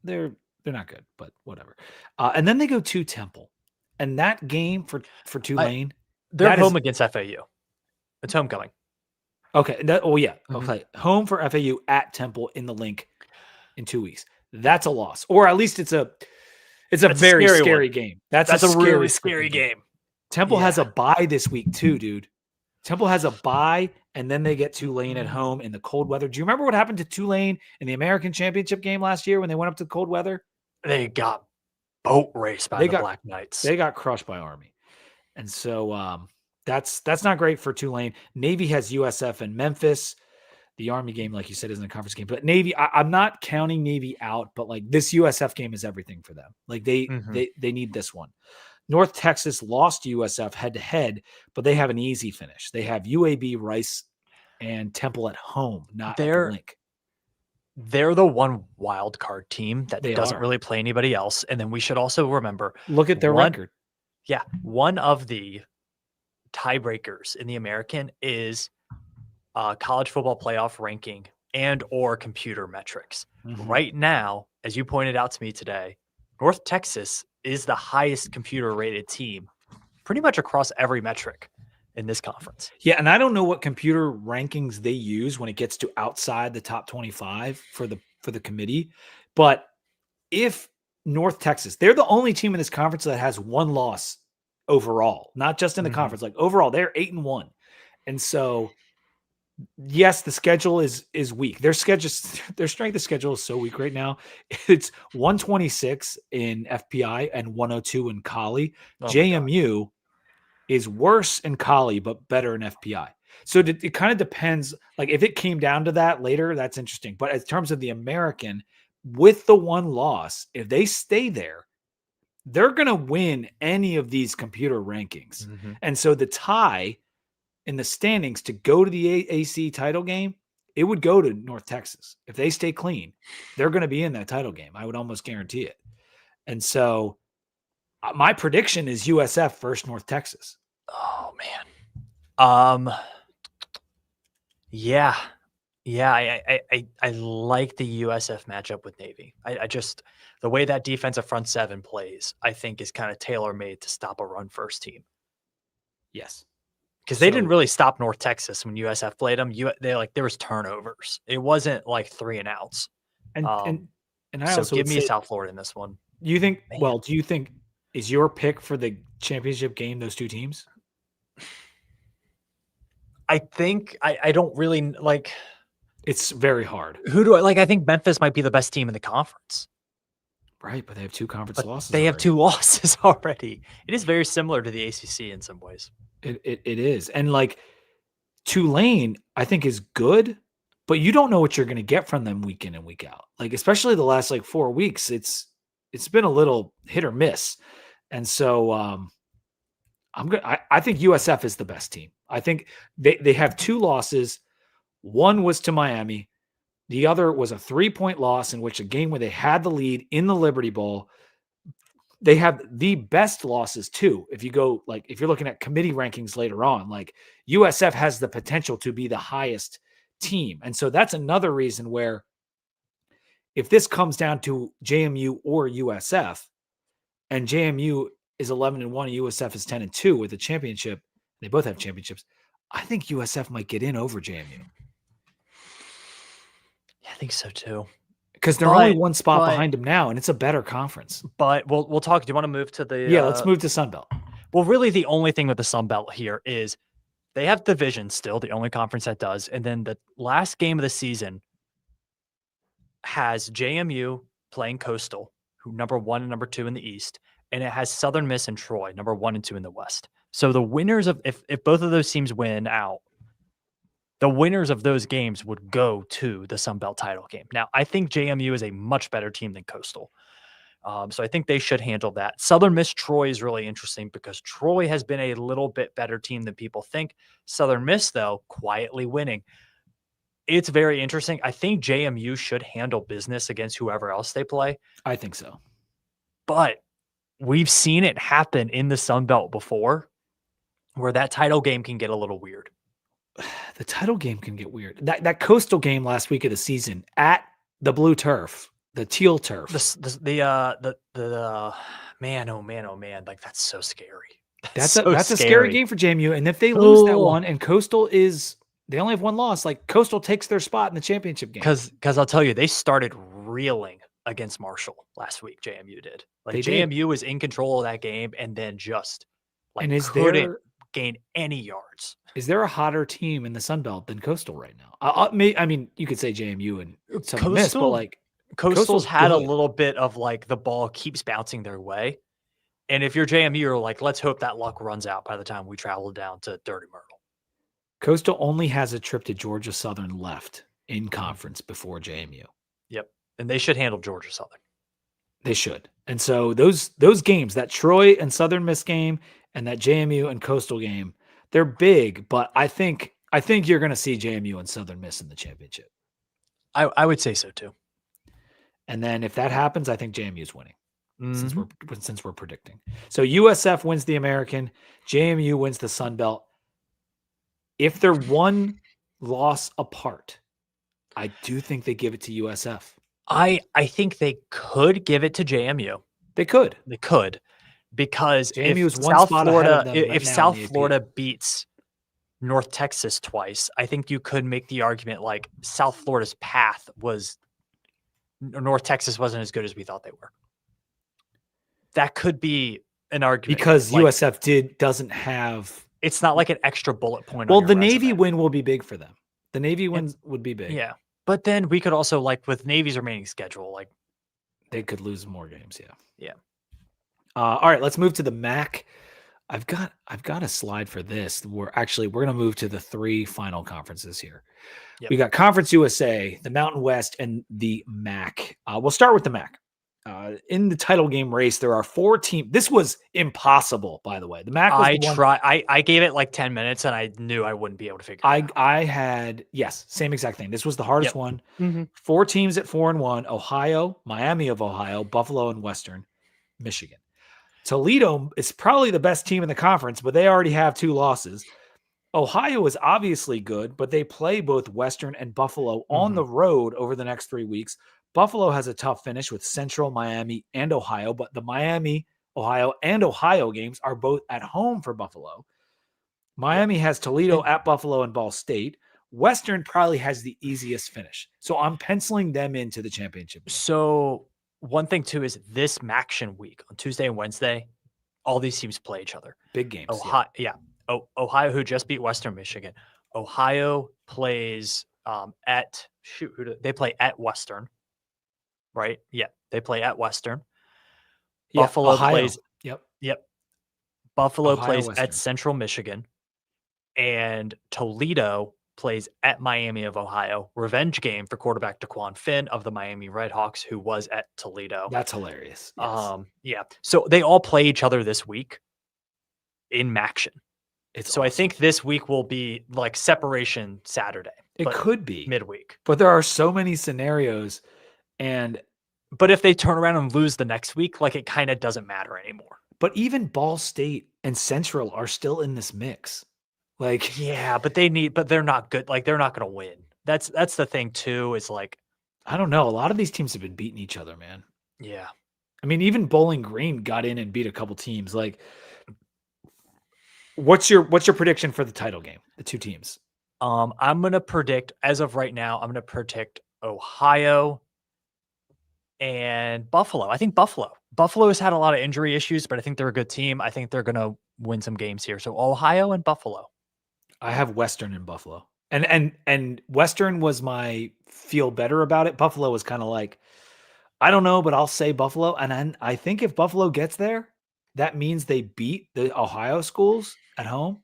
they're not good, but whatever. And then they go to Temple. And that game for Tulane, they're home against FAU. It's homecoming. Okay. Okay. Home for FAU at Temple in the Link in 2 weeks. That's a loss, or at least it's a very scary game. That's a really scary game. Temple has a bye this week too, dude. Temple has a bye, and then they get Tulane at home in the cold weather. Do you remember what happened to Tulane in the American Championship game last year when they went up to cold weather? They got boat raced by the Black Knights. They got crushed by Army. And so that's not great for Tulane. Navy has USF and Memphis. The Army game, like you said, isn't a conference game. But Navy, I'm not counting Navy out, but like this USF game is everything for them. Like they need this one. North Texas lost to USF head to head, but they have an easy finish. They have UAB, Rice, and Temple at home, not at the Link. They're the one wild card team that doesn't are. really play anybody else. And then we should also remember, look at their record. Yeah. One of the tiebreakers in the American is college football playoff ranking and or computer metrics. Right now, as you pointed out to me today, North Texas is the highest computer rated team pretty much across every metric in this conference. Yeah, and I don't know what computer rankings they use when it gets to outside the top 25 for the committee, but if North Texas, they're the only team in this conference that has one loss overall, not just in the conference, like overall, they're 8-1. And so yes, the schedule is weak. Their strength of schedule is so weak right now. It's 126 in FPI and 102 in Collie. JMU is worse in Collie, but better in FPI. So it kind of depends. Like if it came down to that later, that's interesting. But in terms of the American, with the one loss, if they stay there, they're going to win any of these computer rankings. And so the tie in the standings to go to the AAC title game, it would go to North Texas. If they stay clean, they're going to be in that title game. I would almost guarantee it. And so my prediction is USF versus North Texas. Oh man. Yeah. I like the USF matchup with Navy. I just, the way that defensive front seven plays, I think is kind of tailor-made to stop a run first team. Yes. Because they didn't really stop North Texas when USF played them. There was turnovers. It wasn't like 3 and outs. And I also give me South Florida in this one. Do you think? Man. Well, do you think is your pick for the championship game those two teams? I think I don't really like. It's very hard. Who do I like? I think Memphis might be the best team in the conference. Right, but they have 2 conference losses. They have 2 losses already. It is very similar to the ACC in some ways. It is. And like Tulane, I think is good, but you don't know what you're going to get from them week in and week out. Like, especially the last like 4 weeks, it's been a little hit or miss. And so I think USF is the best team. I think they have 2 losses. One was to Miami. The other was a 3-point loss in which a game where they had the lead in the Liberty Bowl. They have the best losses too. If you go, like, if you're looking at committee rankings later on, like USF has the potential to be the highest team. And so that's another reason where if this comes down to JMU or USF and JMU is 11-1 and USF is 10-2 with a championship, they both have championships. I think USF might get in over JMU. Yeah, I think so too. Because they're only one spot behind them now, and it's a better conference. But we'll talk. Do you want to move to the? Yeah, let's move to Sun Belt. Well, really, the only thing with the Sun Belt here is they have division still, the only conference that does. And then the last game of the season has JMU playing Coastal, who number 1 and number 2 in the East, and it has Southern Miss and Troy, number 1 and 2 in the West. So the winners of if both of those teams win out, the winners of those games would go to the Sun Belt title game. Now, I think JMU is a much better team than Coastal. So I think they should handle that. Southern Miss Troy is really interesting because Troy has been a little bit better team than people think. Southern Miss, though, quietly winning. It's very interesting. I think JMU should handle business against whoever else they play. I think so. But we've seen it happen in the Sun Belt before where that title game can get a little weird. The title game can get weird. That Coastal game last week of the season at the blue turf, the teal turf. The man, oh man, like that's so scary. That's a scary game for JMU. And if they lose that one, and Coastal they only have one loss, like Coastal takes their spot in the championship game. Because I'll tell you, they started reeling against Marshall last week. JMU did. Like JMU was in control of that game, and then just couldn't gain any yards. Is there a hotter team in the Sun Belt than Coastal right now? I mean, you could say JMU and Southern Miss, but like Coastal's had a little bit of like the ball keeps bouncing their way. And if you're JMU, you're like, let's hope that luck runs out by the time we travel down to Dirty Myrtle. Coastal only has a trip to Georgia Southern left in conference before JMU. Yep. And they should handle Georgia Southern. They should. And so those games, that Troy and Southern Miss game and that JMU and Coastal game, they're big, but I think you're going to see JMU and Southern Miss in the championship. I would say so too. And then if that happens, I think JMU's winning. Mm-hmm. Since we're predicting. So USF wins the American, JMU wins the Sun Belt. If they're one loss apart, I do think they give it to USF. I think they could give it to JMU. They could. Because JMU is if one South spot Florida, ahead of them right if now South in the AP. Florida beats North Texas twice, I think you could make the argument like South Florida's path was North Texas wasn't as good as we thought they were. That could be an argument because like, USF doesn't have. It's not like an extra bullet point. Well, on the your Navy resume. win will be big for them. The Navy win would be big. Yeah, but then we could also like with Navy's remaining schedule, like they could lose more games. Yeah. All right, let's move to the MAC. I've got a slide for this. We're going to move to the 3 final conferences here. Yep. We got Conference USA, the Mountain West, and the MAC. We'll start with the MAC. In the title game race, there are 4 teams. This was impossible, by the way. The MAC was I gave it like 10 minutes, and I knew I wouldn't be able to figure it out. I had, same exact thing. This was the hardest one. Mm-hmm. 4 teams at 4-1: Ohio, Miami of Ohio, Buffalo, and Western Michigan. Toledo is probably the best team in the conference, but they already have 2 losses. Ohio is obviously good, but they play both Western and Buffalo on the road over the next 3 weeks. Buffalo has a tough finish with Central, Miami, and Ohio, but the Miami, Ohio, and Ohio games are both at home for Buffalo. Miami has Toledo at Buffalo and Ball State. Western probably has the easiest finish. So I'm penciling them into the championship game. So one thing, too, is this MACtion week on Tuesday and Wednesday, all these teams play each other. Big games. Ohio, who just beat Western Michigan. Ohio plays they play at Western. Right? Yeah, they play at Western. Yeah, Buffalo Ohio. plays. Yep. Buffalo Ohio, plays Western. at Central Michigan, and Toledo plays at Miami of Ohio. Revenge game for quarterback DeQuan Finn of the Miami Redhawks, who was at Toledo. That's hilarious. Yes. So they all play each other this week in MACtion. Awesome. I think this week will be like separation Saturday. It could be midweek, but there are so many scenarios. But if they turn around and lose the next week, like it kind of doesn't matter anymore. But even Ball State and Central are still in this mix. Like, yeah, but they're not good. Like they're not going to win. That's the thing too, is like, I don't know. A lot of these teams have been beating each other, man. Yeah. I mean, even Bowling Green got in and beat a couple teams. Like, what's your prediction for the title game? The 2 teams. I'm going to predict, as of right now, I'm going to predict Ohio and Buffalo. I think Buffalo has had a lot of injury issues, but I think they're a good team. I think they're going to win some games here. So Ohio and Buffalo. I have Western and Buffalo. And Western was my feel better about it. Buffalo was kind of like, I don't know, but I'll say Buffalo. And I think if Buffalo gets there, that means they beat the Ohio schools at home.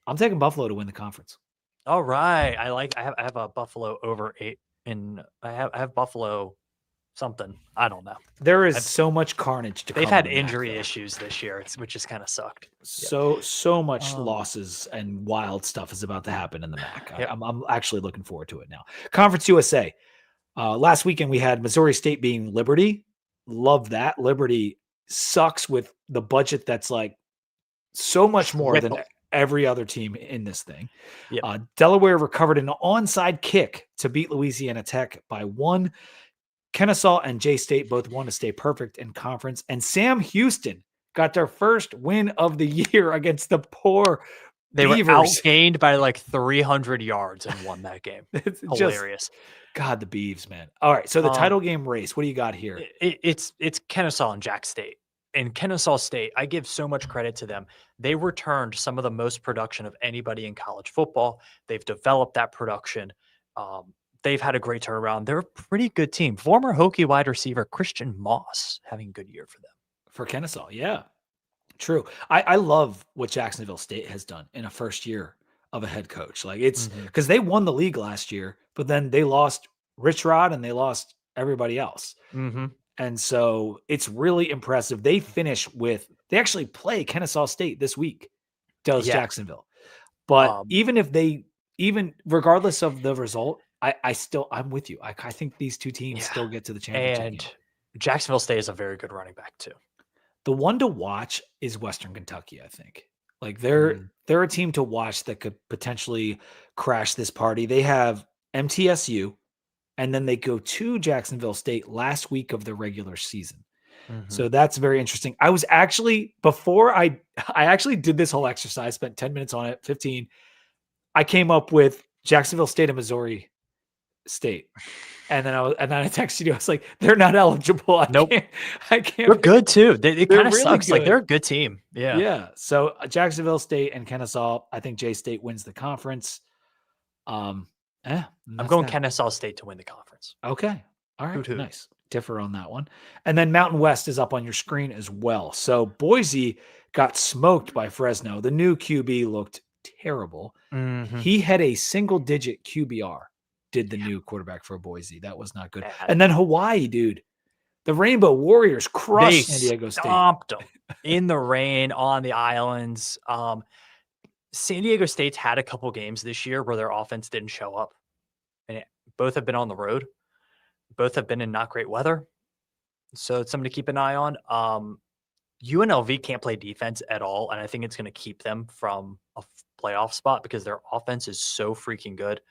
I'm taking Buffalo to win the conference. All right. I have a Buffalo over 8, and I have Buffalo something. I don't know. There is so much carnage to. They've had injury issues this year, which has kind of sucked. So much losses and wild stuff is about to happen in the MAC. I'm actually looking forward to it now. Conference USA. Last weekend we had Missouri State being Liberty. Love that. Liberty sucks with the budget that's like so much more than every other team in this thing. Yep. Delaware recovered an onside kick to beat Louisiana Tech by 1. Kennesaw and J-State both won to stay perfect in conference. And Sam Houston got their first win of the year against the poor They Beavers. were outgained by like 300 yards and won that game. It's hilarious. God, the Beavs, man. All right, so the title game race, what do you got here? It's Kennesaw and Jack State. And Kennesaw State, I give so much credit to them. They returned some of the most production of anybody in college football. They've developed that production. They've had a great turnaround. They're a pretty good team. Former Hokie wide receiver Christian Moss having a good year for them. For Kennesaw, yeah. True. I love what Jacksonville State has done in a first year of a head coach. Like it's because they won the league last year, but then they lost Rich Rod and they lost everybody else. And so it's really impressive. They actually play Kennesaw State this week, does Jacksonville. But even regardless of the result, I'm with you. I think these two teams still get to the championship and game. Jacksonville State is a very good running back too. The one to watch is Western Kentucky, I think. Like they're a team to watch that could potentially crash this party. They have MTSU, and then they go to Jacksonville State last week of the regular season. So that's very interesting. I was actually, before I actually did this whole exercise, spent 10 minutes on it, 15. I came up with Jacksonville State and Missouri State. And then I texted you. I was like, they're not eligible. I can't. They're good too. It kind of really sucks. good. Like they're a good team. Yeah. Yeah. So Jacksonville State and Kennesaw. I think J State wins the conference. I'm going Kennesaw State to win the conference. Okay. All right. Nice. Differ on that one. And then Mountain West is up on your screen as well. So Boise got smoked by Fresno. The new QB looked terrible. He had a single-digit QBR. Did the new quarterback for Boise. That was not good. And then Hawaii, dude. The Rainbow Warriors crushed San Diego State. Stomped them in the rain on the islands. San Diego State's had a couple games this year where their offense didn't show up. And both have been on the road. Both have been in not great weather. So it's something to keep an eye on. UNLV can't play defense at all. And I think it's going to keep them from a playoff spot because their offense is so freaking good.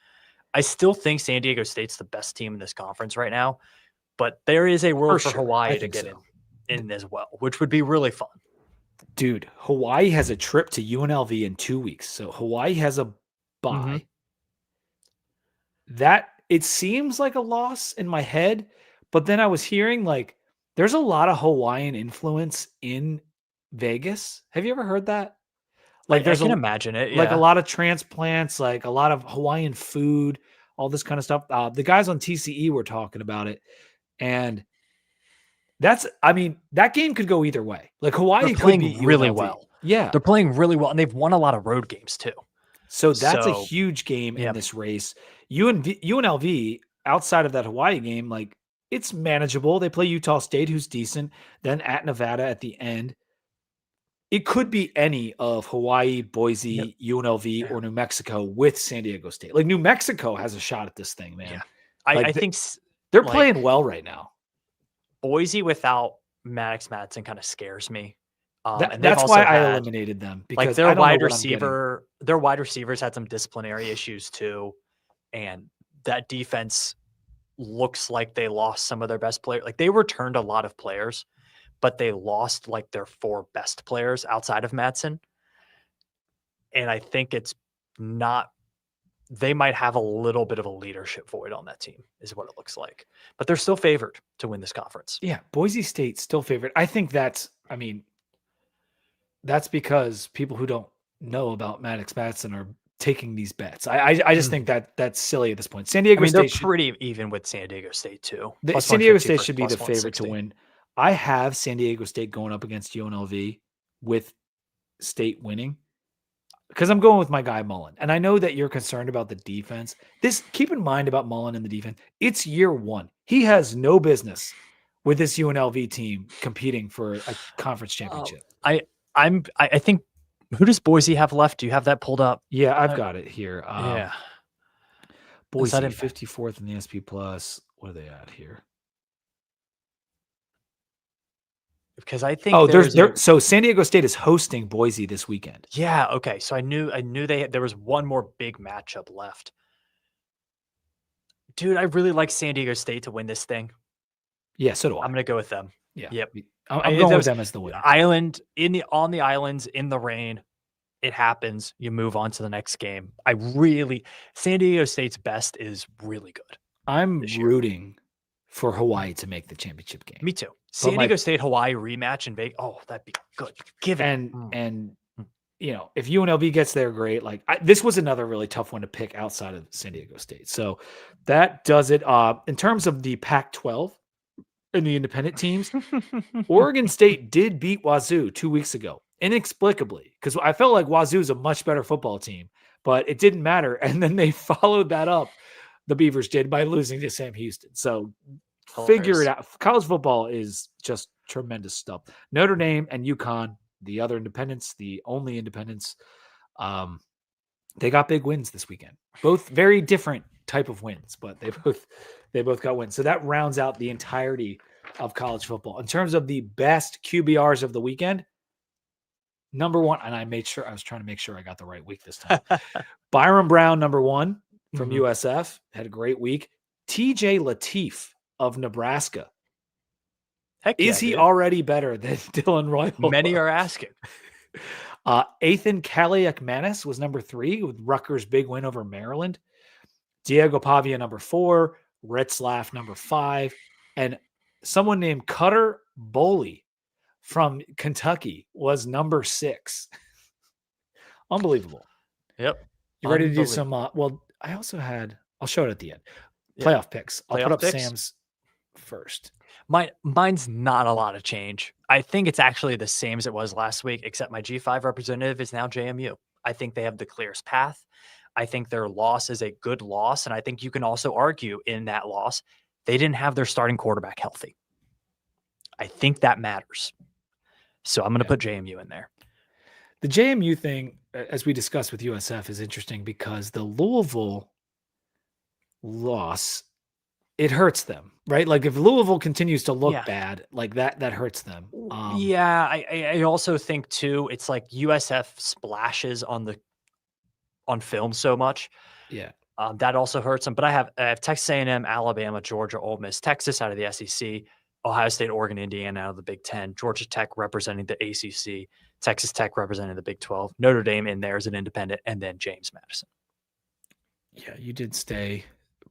I still think San Diego State's the best team in this conference right now, but there is a world for Hawaii to get in as well, which would be really fun. Dude, Hawaii has a trip to UNLV in 2 weeks. So Hawaii has a bye. That it seems like a loss in my head, but then I was hearing like there's a lot of Hawaiian influence in Vegas. Have you ever heard that? Like I can imagine it. Like a lot of transplants, like a lot of Hawaiian food, all this kind of stuff. The guys on TCE were talking about it. And that game could go either way. Like Hawaii could be really well. Yeah. They're playing really well. And they've won a lot of road games too. So that's a huge game in this race. UNLV, outside of that Hawaii game, like it's manageable. They play Utah State, who's decent. Then at Nevada at the end. It could be any of Hawaii, Boise, UNLV, or New Mexico with San Diego State. Like New Mexico has a shot at this thing, man. Yeah. I think they're playing well right now. Boise without Maddox Madsen kind of scares me. And that's why I eliminated them because their wide receivers had some disciplinary issues too, and that defense looks like they lost some of their best players. Like they returned a lot of players, but they lost like their 4 best players outside of Madsen. And I think they might have a little bit of a leadership void on that team is what it looks like, but they're still favored to win this conference. Yeah. Boise State's still favored. I think that's because people who don't know about Maddox Madsen are taking these bets. I just think that that's silly at this point. San Diego State they're pretty even with San Diego State too. San Diego State should be the favorite to win. I have San Diego State going up against UNLV with State winning because I'm going with my guy Mullen. And I know that you're concerned about the defense. Keep in mind about Mullen and the defense. It's year 1. He has no business with this UNLV team competing for a conference championship. I think, who does Boise have left? Do you have that pulled up? Yeah, I've got it here. Boise 54th in the SP Plus. What are they at here? Because I think so San Diego State is hosting Boise this weekend. Yeah, okay. So I knew there was one more big matchup left. Dude, I really like San Diego State to win this thing. Yeah, so do I. I'm going to go with them. Yeah. Yep. I'm going with them as the winner. On the islands in the rain, it happens. You move on to the next game. San Diego State's best is really good. I'm rooting for Hawaii to make the championship game. Me too. San Diego State Hawaii rematch in Vegas. Oh, that'd be good. And if UNLV gets there, great. Like this was another really tough one to pick outside of San Diego State. So that does it. In terms of the Pac-12 and the independent teams, Oregon State did beat Wazoo 2 weeks ago inexplicably because I felt like Wazoo is a much better football team, but it didn't matter. And then they followed that up, the Beavers did, by losing to Sam Houston. So figure it Hilarious. out. College football is just tremendous stuff. Notre Dame and UConn, the other independents, the only independents, they got big wins this weekend. Both very different type of wins, but they both got wins. So that rounds out the entirety of college football. In terms of the best QBRs of the weekend, number one, and I was trying to make sure I got the right week this time. Byron Brown, number one from USF, had a great week. TJ Lateef of Nebraska. Heck yeah, Is he dude. already better than Dylan Royal? Many are asking. Ethan Kaliak-Manis was number 3 with Rutgers' big win over Maryland. Diego Pavia, number 4. Ritzlaff, number 5. And someone named Cutter Boley from Kentucky was number 6. Unbelievable. Yep. You ready to do some? Well, I also I'll show it at the end. Playoff picks. I'll put up Sam's first. Mine's not a lot of change. I think it's actually the same as it was last week, except my G5 representative is now JMU. I think they have the clearest path. I think their loss is a good loss. And I think you can also argue in that loss, they didn't have their starting quarterback healthy. I think that matters. So I'm going to put JMU in there. The JMU thing, as we discussed with USF, is interesting because the Louisville loss, it hurts them, right? Like if Louisville continues to look bad, like that hurts them. I also think too, it's like USF splashes on film so much. Yeah. That also hurts them. But I have Texas A&M, Alabama, Georgia, Ole Miss, Texas out of the SEC, Ohio State, Oregon, Indiana out of the Big Ten, Georgia Tech representing the ACC, Texas Tech representing the Big 12, Notre Dame in there as an independent, and then James Madison. Yeah, you did stay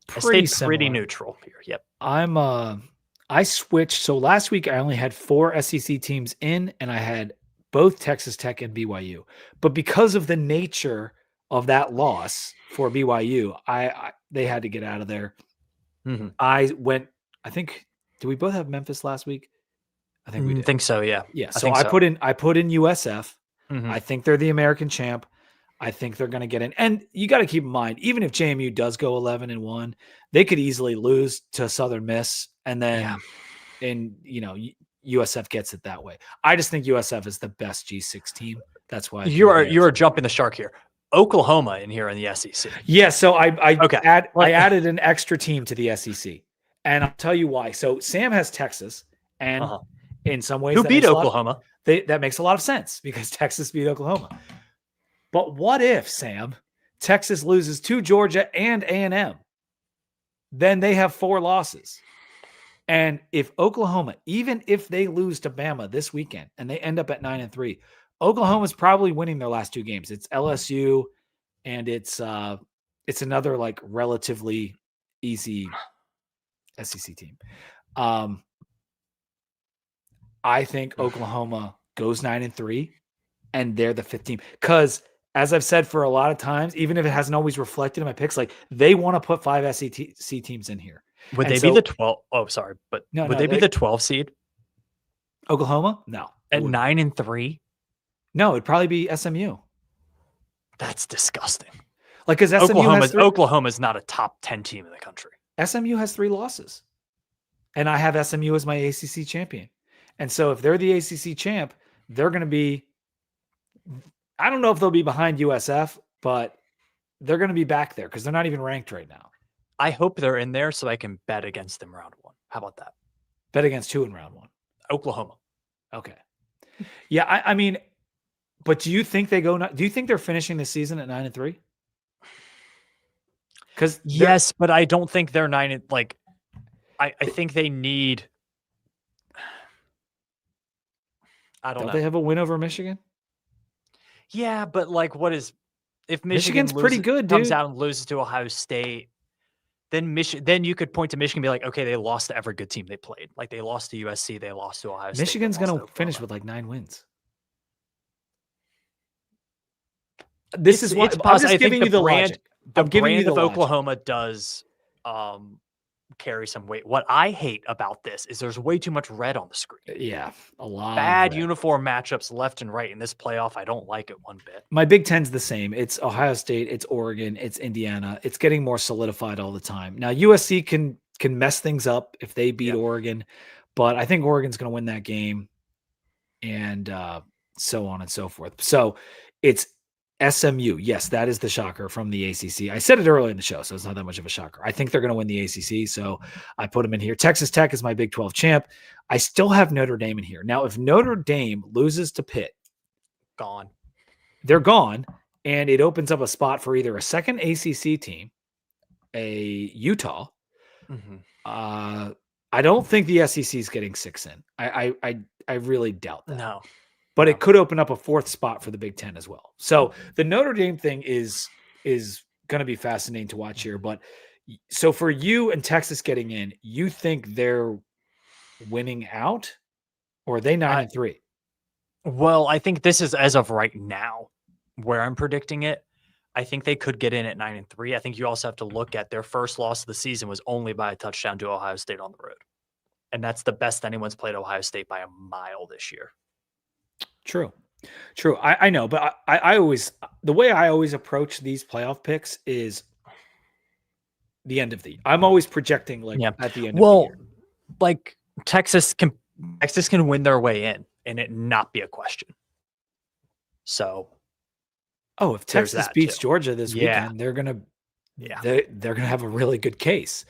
pretty neutral here. Yep. I switched. So last week I only had 4 SEC teams in, and I had both Texas Tech and BYU. But because of the nature of that loss for BYU, they had to get out of there. Mm-hmm. I think, did we both have Memphis last week? I think we did. I think so, yeah. Yeah. So I put in USF. Mm-hmm. I think they're the American champ. I think they're going to get in. And you got to keep in mind, even if JMU does go 11-1, they could easily lose to Southern Miss. And then, USF gets it that way. I just think USF is the best G6 team. That's why you are jumping the shark here. Oklahoma in here in the SEC. Yeah. So I added an extra team to the SEC, and I'll tell you why. So Sam has Texas, and in some ways, who beat Oklahoma? That makes a lot of sense because Texas beat Oklahoma. But what if, Sam, Texas loses to Georgia and A&M? Then they have 4 losses. And if Oklahoma, even if they lose to Bama this weekend and they end up at 9-3, Oklahoma's probably winning their last 2 games. It's LSU and it's another like relatively easy SEC team. I think Oklahoma goes 9-3 and they're the 5th team. Because as I've said for a lot of times, even if it hasn't always reflected in my picks, like they want to put 5 SEC teams in here. Would they be the 12? Oh, sorry. But would they be the 12 seed? Oklahoma? No. At 9-3? No, it'd probably be SMU. That's disgusting. Like, because Oklahoma's not a top 10 team in the country. SMU has 3 losses. And I have SMU as my ACC champion. And so if they're the ACC champ, they're going to be, I don't know if they'll be behind USF, but they're going to be back there because they're not even ranked right now. I hope they're in there so I can bet against them round 1. How about that? Bet against who in round 1? Oklahoma. Okay. Yeah, I mean, but do you think do you think they're finishing the season at 9-3? Because yes, but I don't think they're 9. Like, I think they need. I don't know. They have a win over Michigan? Yeah, but like, what is if Michigan's pretty good, comes dude. out and loses to Ohio State? Then you could point to Michigan and be like, okay, they lost to every good team they played. Like they lost to USC, they lost to Ohio State. Michigan's going to finish with like 9 wins. This is what I'm just giving you the logic. The brand of Oklahoma does carry some weight. What I hate about this is there's way too much red on the screen. Yeah, a lot. Bad of red. uniform matchups left and right in this playoff. I don't like it one bit. My Big Ten's the same. It's Ohio State, it's Oregon, it's Indiana. It's getting more solidified all the time. Now USC can mess things up if they beat Oregon, but I think Oregon's going to win that game, and so on and so forth. So it's SMU. Yes, that is the shocker from the ACC. I said it earlier in the show, so it's not that much of a shocker. I think they're going to win the ACC, so I put them in here. Texas Tech is my Big 12 champ. I still have Notre Dame in here. Now, if Notre Dame loses to Pitt, gone. They're gone, and it opens up a spot for either a second ACC team, a Utah. I don't think the SEC is getting 6 in. I really doubt that. No. But it could open up a 4th spot for the Big Ten as well. So the Notre Dame thing is going to be fascinating to watch here. But so for you and Texas getting in, you think they're winning out, or are they 9-3? Well, I think this is as of right now where I'm predicting it. I think they could get in at 9-3. I think you also have to look at their first loss of the season was only by a touchdown to Ohio State on the road. And that's the best anyone's played Ohio State by a mile this year. True. I know, but I always, the way I always approach these playoff picks is the end of the year. I'm always projecting at the end of the year. Like Texas can win their way in and it not be a question. So, if Texas beats Georgia this weekend, they're gonna have a really good case.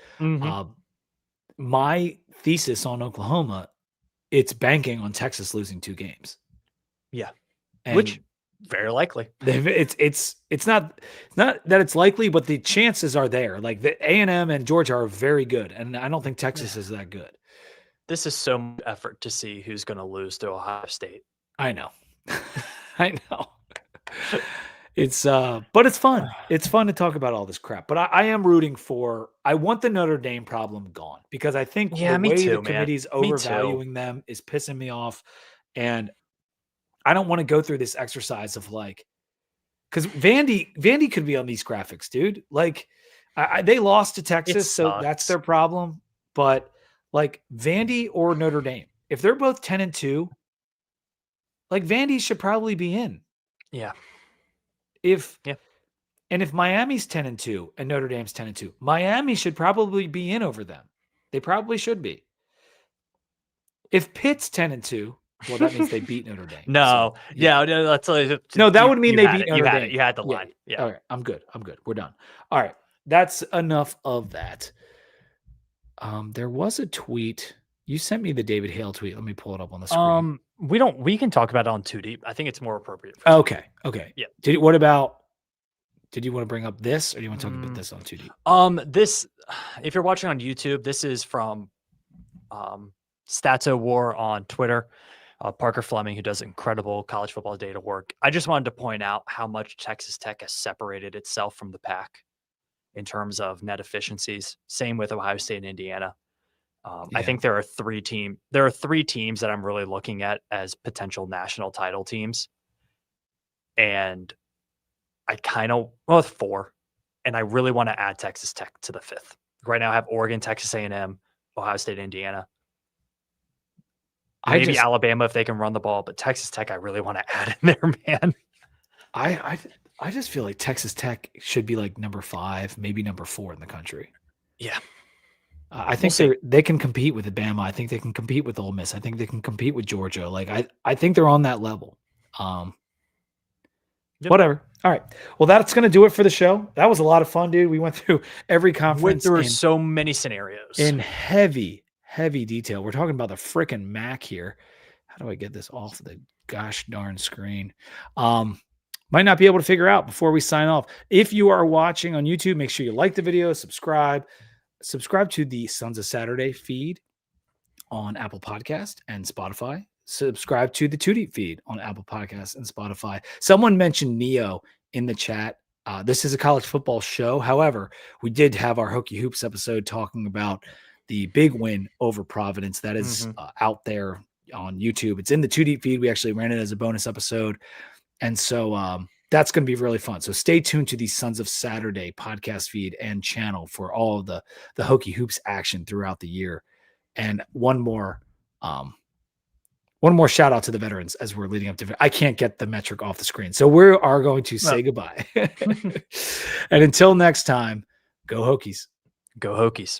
My thesis on Oklahoma, it's banking on Texas losing 2 games. Yeah, which very likely. It's not that it's likely, but the chances are there. Like the A&M and Georgia are very good, and I don't think Texas is that good. This is so much effort to see who's going to lose to Ohio State. I know. I know. It's but it's fun. It's fun to talk about all this crap. But I am rooting for. I want the Notre Dame problem gone because I think the way the committee's overvaluing them is pissing me off, and I don't want to go through this exercise of because Vandy could be on these graphics, dude. They lost to Texas, so that's their problem. But Vandy or Notre Dame, if they're both 10-2, Vandy should probably be in. Yeah. And if Miami's 10-2 and Notre Dame's 10-2, Miami should probably be in over them. They probably should be. If Pitt's 10-2, well, that means they beat Notre Dame. No, that's that would mean they beat Notre Dame. You had the line. Yeah. All right, I'm good. We're done. All right, that's enough of that. There was a tweet. You sent me the David Hale tweet. Let me pull it up on the screen. We can talk about it on Too Deep. I think it's more appropriate. Okay. Yeah. Did you want to bring up this, or do you want to talk about this on Too Deep? This, if you're watching on YouTube, this is from Statso War on Twitter. Parker Fleming, who does incredible college football data work. I just wanted to point out how much Texas Tech has separated itself from the pack in terms of net efficiencies. Same with Ohio State and Indiana. I think there are 3 teams that I'm really looking at as potential national title teams. And I 4. And I really want to add Texas Tech to the 5th. Right now I have Oregon, Texas A&M, Ohio State, Indiana. Maybe Alabama if they can run the ball, but Texas Tech I really want to add in there, man. I just feel like Texas Tech should be number 5, maybe number 4 in the country. Yeah. I think they can compete with Alabama. I think they can compete with Ole Miss. I think they can compete with Georgia. I think they're on that level. Whatever. All right. Well, that's going to do it for the show. That was a lot of fun, dude. We went through every conference. There were so many scenarios in heavy detail. We're talking about the frickin' Mac here. How do I get this off the gosh darn screen? Might not be able to figure out before we sign off. If you are watching on YouTube, make sure you like the video, subscribe to the Sons of Saturday feed on Apple Podcast and Spotify. Subscribe to the Too Deep feed on Apple Podcasts and Spotify. Someone mentioned Neo in the chat. This is a college football show. However, we did have our Hokie Hoops episode talking about the big win over Providence. That is out there on YouTube. It's in the Too Deep feed. We actually ran it as a bonus episode. And so that's going to be really fun. So stay tuned to the Sons of Saturday podcast feed and channel for all of the Hokie Hoops action throughout the year. And one more shout out to the veterans as we're leading up to. I can't get the metric off the screen, so we are going to say goodbye. And until next time, go Hokies. Go Hokies.